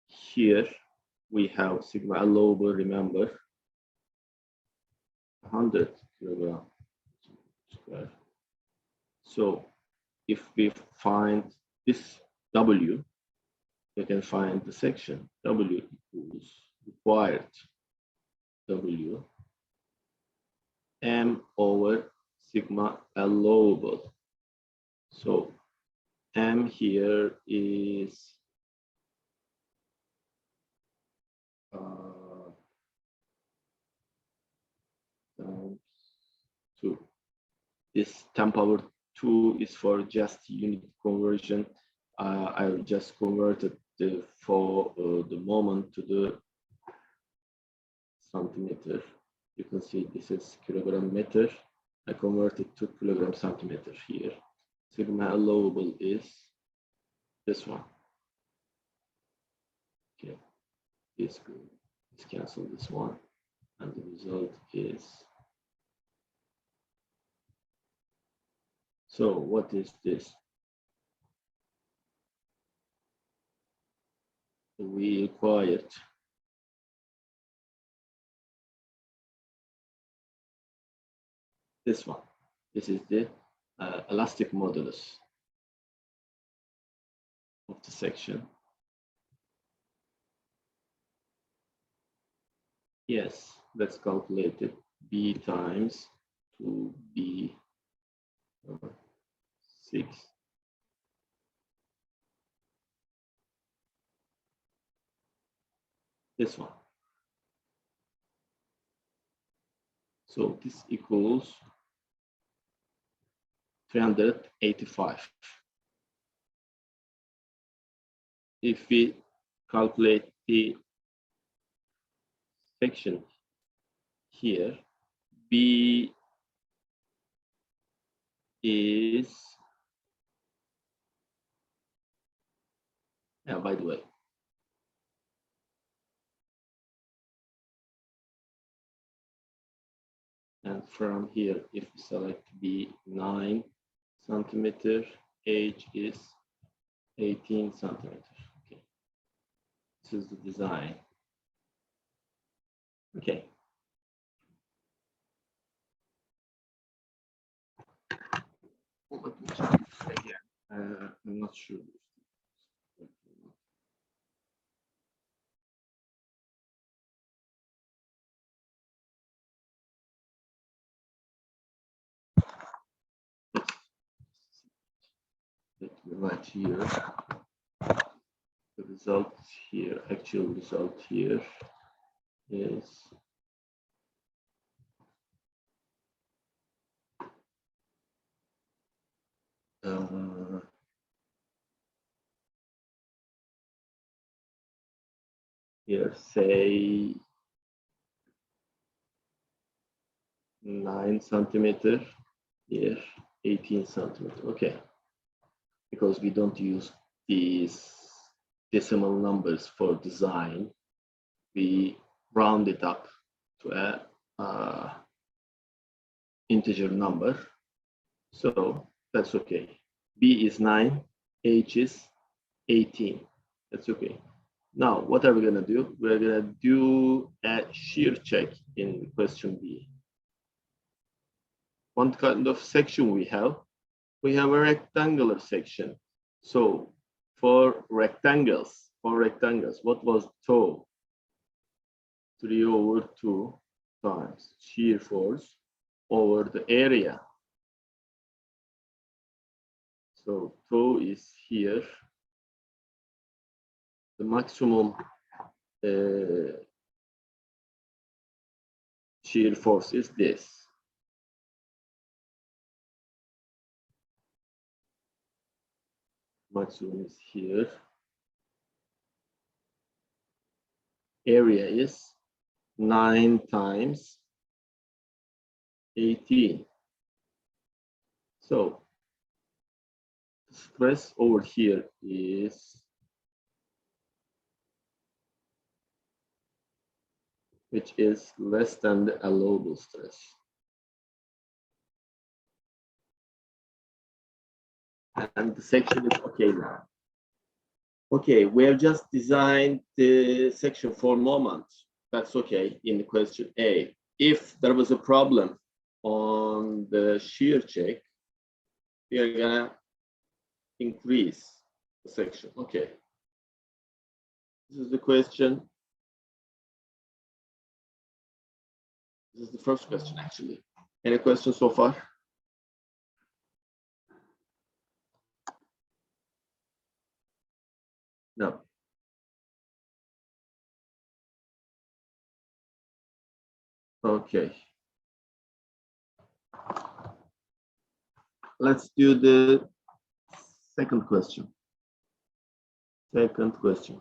here we have sigma allowable, remember, 100 kilogram square. So if we find this W, we can find the section W equals required W m over sigma allowable. So m here is times 2. This 10 power 2 is for just unit conversion. I just converted for the moment to the centimeter. You can see this is kilogram meter. I converted to kilogram centimeter here. Sigma allowable is this one. Okay, let's cancel this one, and the result is. So what is this? We required this one. This is the elastic modulus of the section. Yes, let's calculate it. B times 2B over 6. This one. So this equals 385. If we calculate the section here, B is, by the way, and from here, if we select B 9 centimeter, H is 18 centimeters. Okay, this is the design. Okay. Again, I'm not sure. Let me write here. The result here, actual result here is here, say 9 centimeter, here 18 centimeter. Okay, because we don't use these decimal numbers for design, we round it up to a integer number. So that's okay. B is 9, H is 18. That's okay. Now, what are we going to do? We're going to do a shear check in question B. What kind of section we have? We have a rectangular section. So for rectangles, what was tau? 3 over 2 times shear force over the area. So tau is here. The maximum shear force is this. Maximum is here. Area is 9 times 18. So stress over here is which is less than the allowable stress. And the section is okay now. Okay, we have just designed the section for moment. That's okay in the question A. If there was a problem on the shear check, we are gonna increase the section. Okay. This is the question. This is the first question, actually. Any questions so far? No. Okay. Let's do the second question. Second question.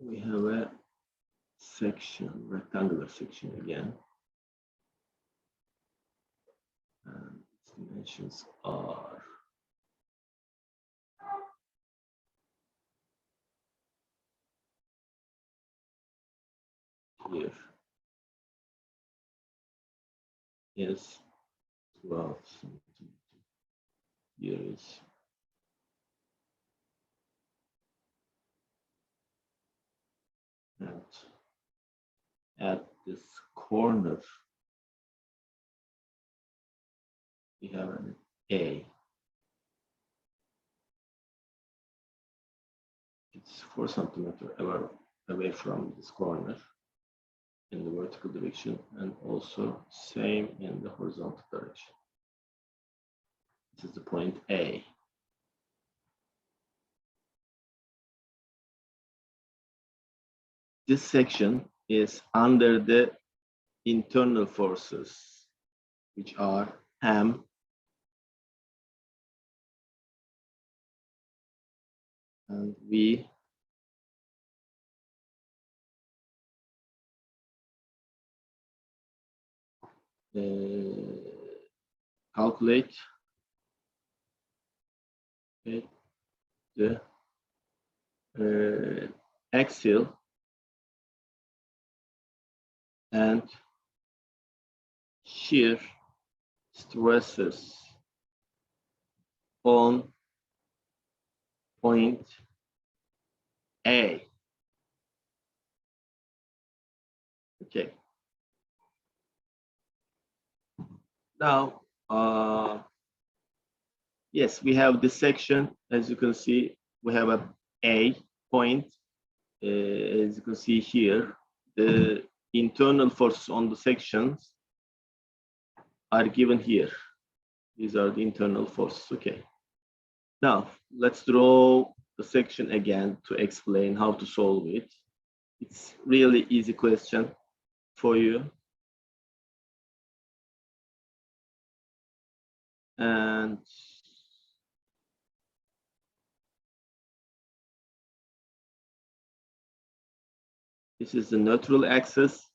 We have a section, rectangular section again. And its dimensions are here. Is 12 centimeters. Here is and at this corner we have an A. It's 4 centimeters away from this corner in the vertical direction, and also same in the horizontal direction. This is the point A. This section is under the internal forces, which are M and V calculate the axial and shear stresses on point A. Okay. Now, yes, we have this section. As you can see, we have A point. As you can see here, the internal forces on the sections are given here. These are the internal forces. Okay. Now, let's draw the section again to explain how to solve it. It's really easy question for you. And this is the neutral axis.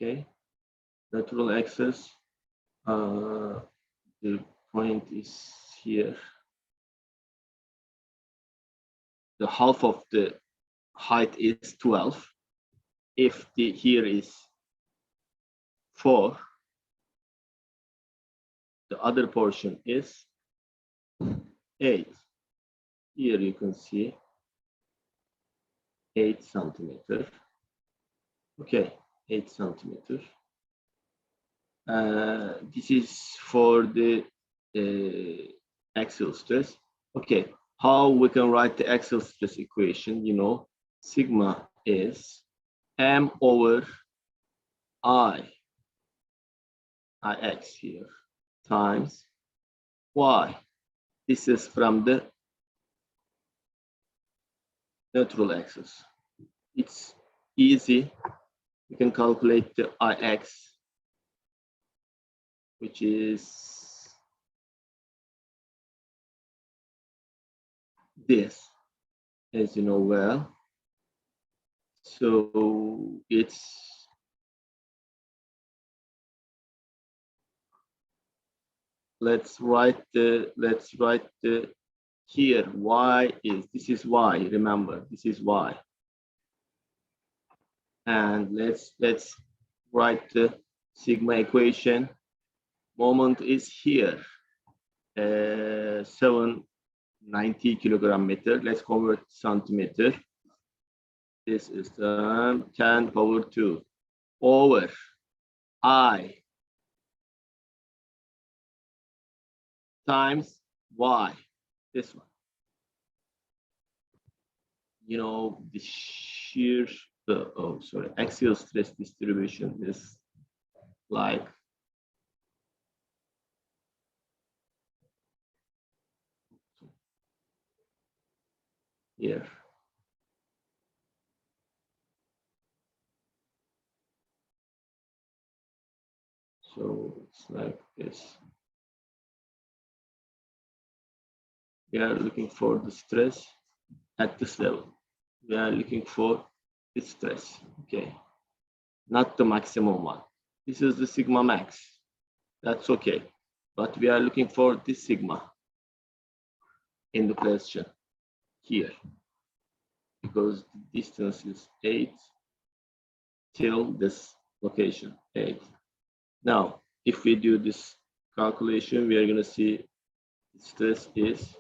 Okay, neutral axis. The point is here. The half of the height is 12. If the here is 4, the other portion is 8. Here you can see 8 centimeters. Okay, 8 centimeters. This is for the axial stress. Okay, how we can write the axial stress equation? You know, sigma is m over I. Ix here times y. This is from the neutral axis. It's easy. You can calculate the Ix, which is this, as you know well. So it's let's write the here y is, this is y, remember this is y, and let's write the sigma equation. Moment is here, 790 kilogram meter. Let's convert centimeter. This is 10 power 2 over I times y, this one. You know, the shear, axial stress distribution is like here. So it's like this. We are looking for the stress at this level. We are looking for this stress, okay? Not the maximum one. This is the sigma max. That's okay. But we are looking for this sigma in the question here, because the distance is 8 till this location, 8. Now, if we do this calculation, we are going to see stress is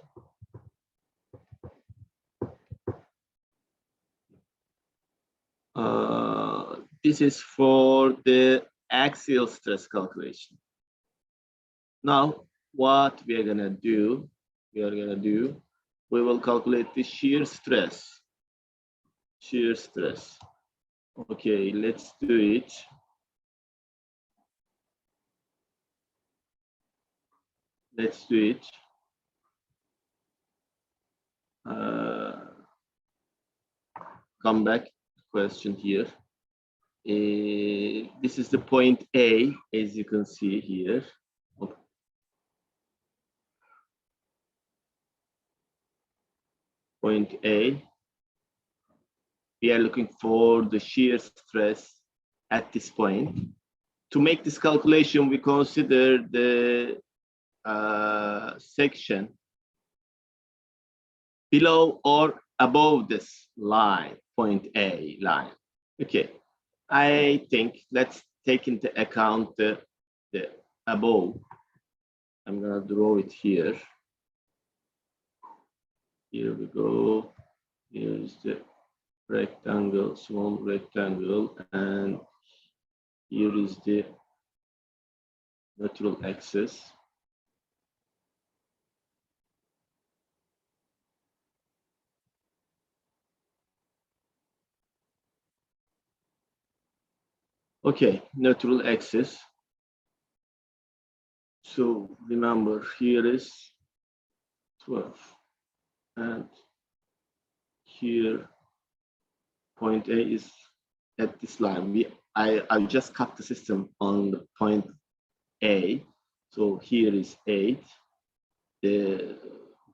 this is for the axial stress calculation. Now, what we are going to do, we will calculate the shear stress. Shear stress. Okay, let's do it. Let's do it. Come back question here. This is the point A, as you can see here. Point A. We are looking for the shear stress at this point. To make this calculation, we consider the section below or above this line, point A line. Okay, I think let's take into account the above. I'm gonna draw it here. Here we go. Here is the rectangle, small rectangle, and here is the neutral axis. Okay, neutral axis. So remember, here is 12, and here point A is at this line. I just cut the system on the point A. So here is 8. The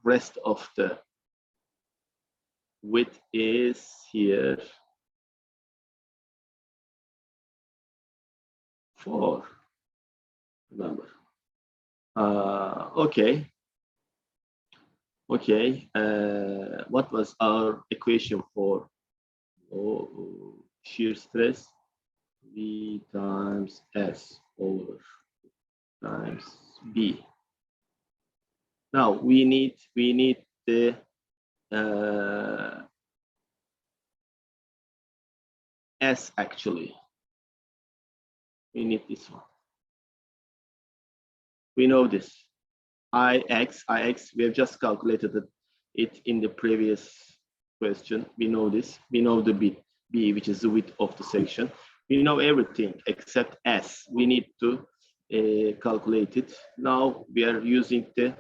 rest of the width is here 4. Remember. Okay. What was our equation for shear stress? V times S over times B. Now we need the S actually. We need this one. We know this. Ix, we have just calculated it in the previous question. We know this. We know the B, which is the width of the section. We know everything except S. We need to calculated. Now we are using the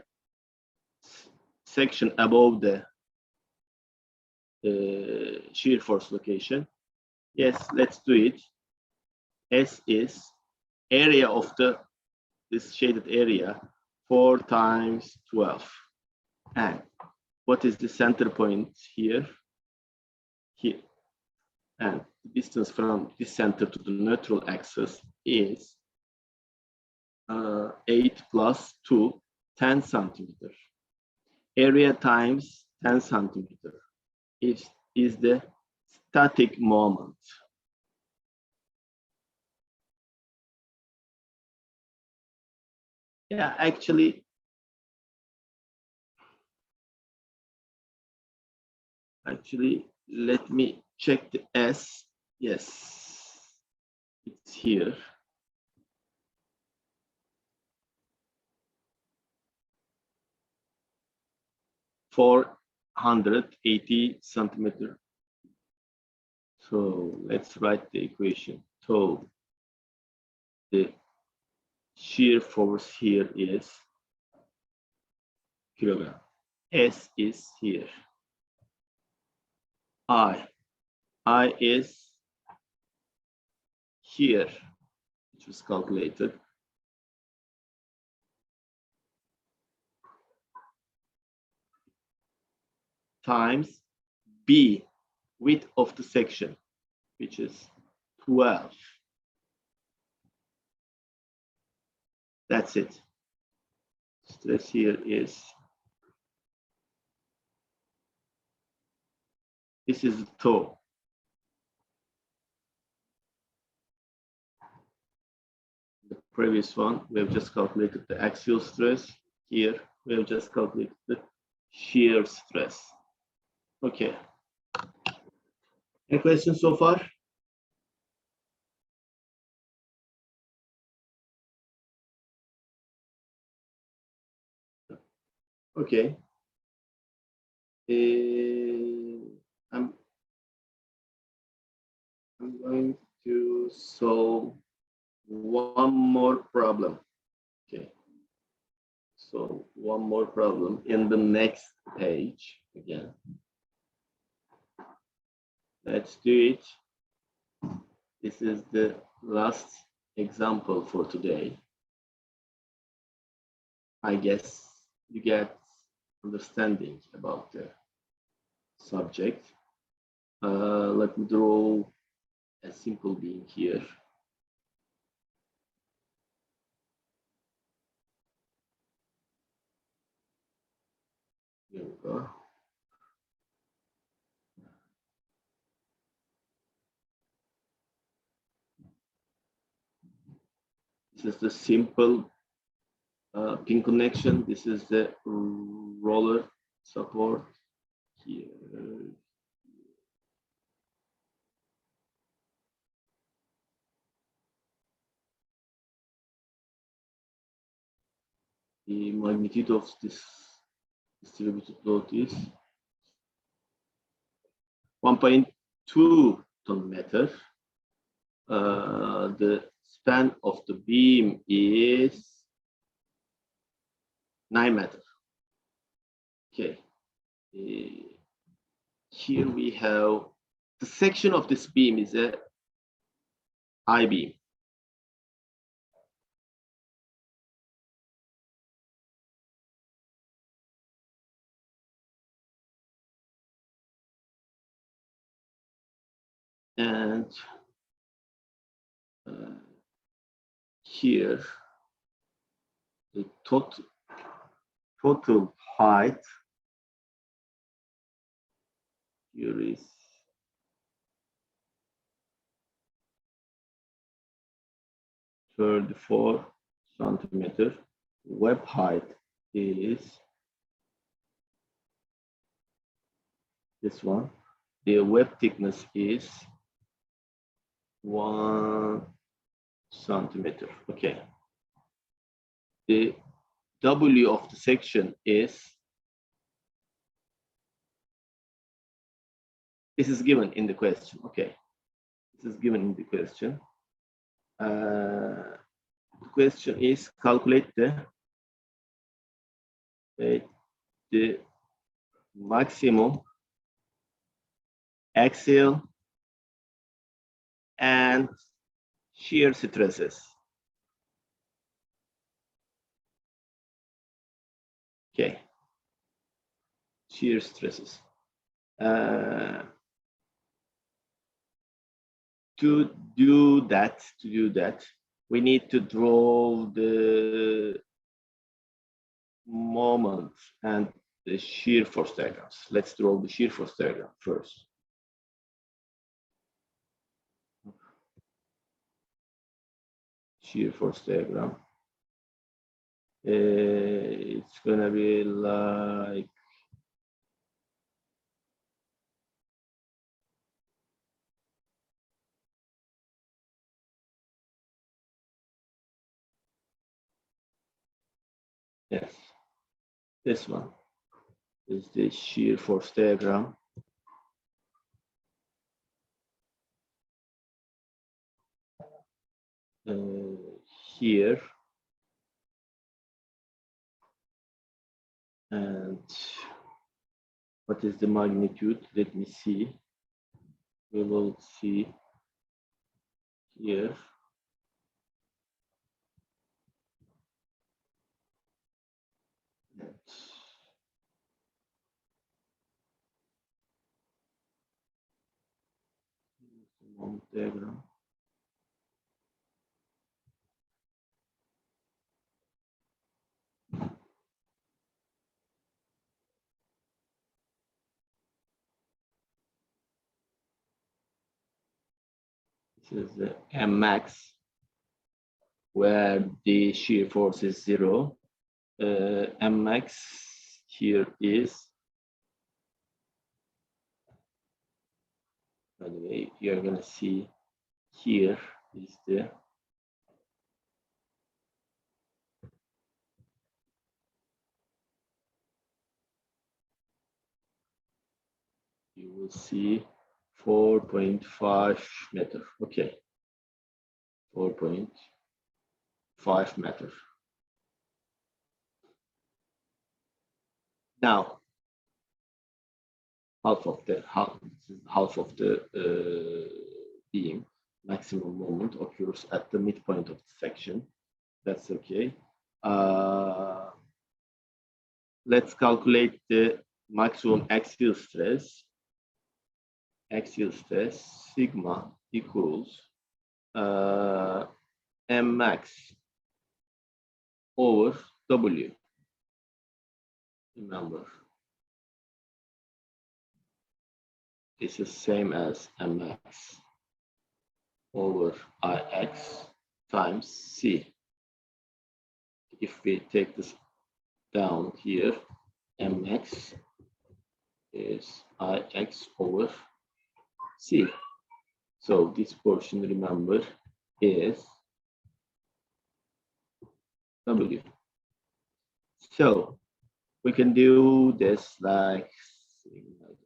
section above the shear force location. Yes, let's do it. S is area of this shaded area, 4 times 12. And what is the center point here? Here. And the distance from this center to the neutral axis is 8 plus 2, 10 centimeter. Area times 10 centimeter is the static moment. Yeah, actually, let me check the S. Yes, it's here. 480 centimeter. So let's write the equation. So the shear force here is kilogram. S is here. I is here, which was calculated. Times B, width of the section, which is 12. That's it. Stress here is, this is the toe. The previous one, we have just calculated the axial stress. Here, we have just calculated the shear stress. Okay. Any questions so far? Okay. I'm going to solve one more problem. Okay. So one more problem in the next page again. Let's do it. This is the last example for today. I guess you get understanding about the subject. Let me draw a simple being here. Here we go. This is the simple pin connection. This is the roller support here. The magnitude of this distributed load is 1.2 ton-meter. The span of the beam is 9 meters. Okay. Here we have the section of this beam is a I-beam. And here the total height here is 34 centimeter. Web height is this one. The web thickness is 1 centimeter. Okay. The W of the section is, this is given in the question. Okay. This is given in the question. The question is calculate the maximum axial and shear stresses. Okay, shear stresses. To do that, we need to draw the moment and the shear force diagrams. Let's draw the shear force diagram first. Shear force diagram. It's gonna be like yes, this one is the shear force diagram. Here and what is the magnitude? Let me see. We will see here. Moment diagram. This is the Mmax, where the shear force is 0. Mmax here is, by the way, you're going to see here is the you will see 4.5 meter. Okay, 4.5 meter. Now, half of the beam maximum moment occurs at the midpoint of the section. That's okay. Let's calculate the maximum axial stress. Axial stress sigma equals Mmax over W. Remember, this is same as Mmax over Ix times C. If we take this down here, Mx is Ix over C. So this portion, remember, is W. So we can do this like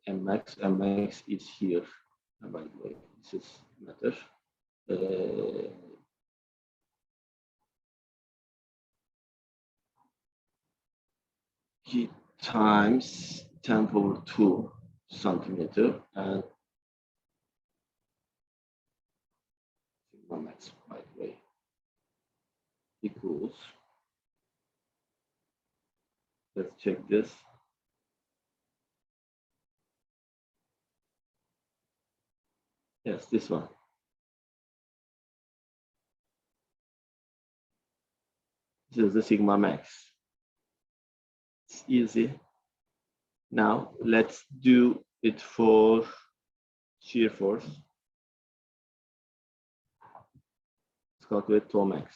Mx is here. By the way, this is matter. G times 10 over 2 centimeter and sigma max, by the way, equals, let's check this. Yes, this one. This is the sigma max. It's easy. Now let's do it for shear force. Let's calculate tau max.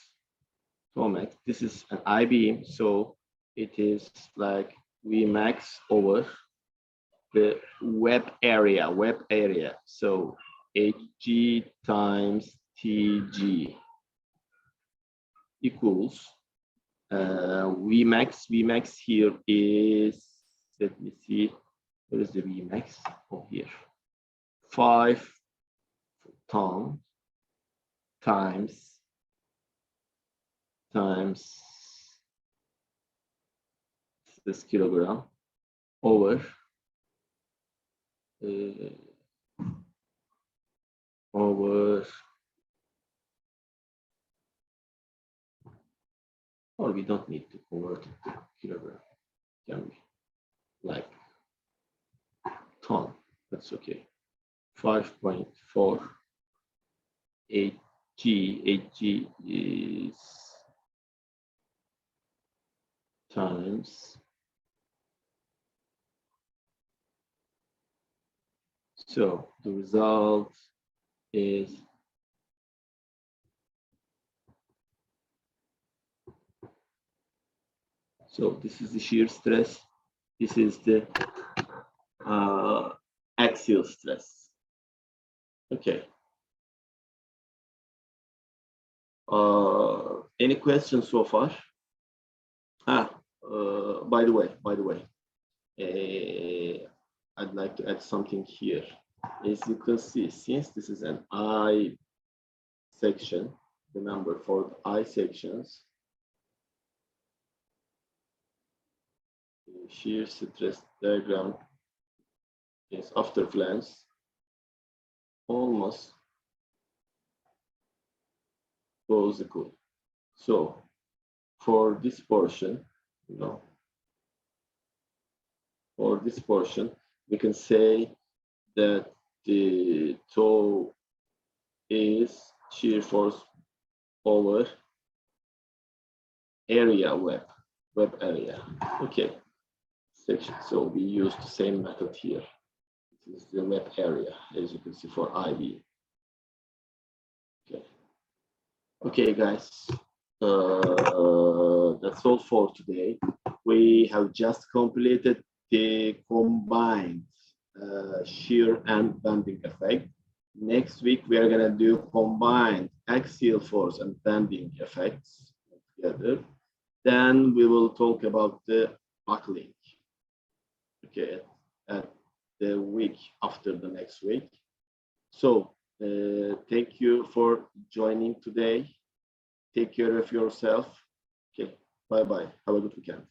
Tau max, this is an I-beam, so it is like V max over the web area. So Hg times Tg equals Vmax. Vmax here is, let me see, where is the Vmax? Oh, here. 5 tons times times this kilogram over or we don't need to convert it to kilogram, can we? Like ton, that's okay. 5.4 8G is times. So the result is so this is the shear stress. This is the axial stress. Okay. Any questions so far? By the way, I'd like to add something here. As you can see, since this is an I section, remember for the I sections, the shear stress diagram is after flange almost goes equal. So for this portion, for this portion, we can say that the tau is shear force over area web area. Okay, section. So we use the same method here. This is the web area, as you can see for IB. Okay. Okay, guys. That's all for today. We have just completed the combined shear and bending effect. Next week, we are going to do combined axial force and bending effects together. Then we will talk about the buckling. Okay, at the week after the next week. So thank you for joining today. Take care of yourself. Okay, bye-bye. Have a good weekend.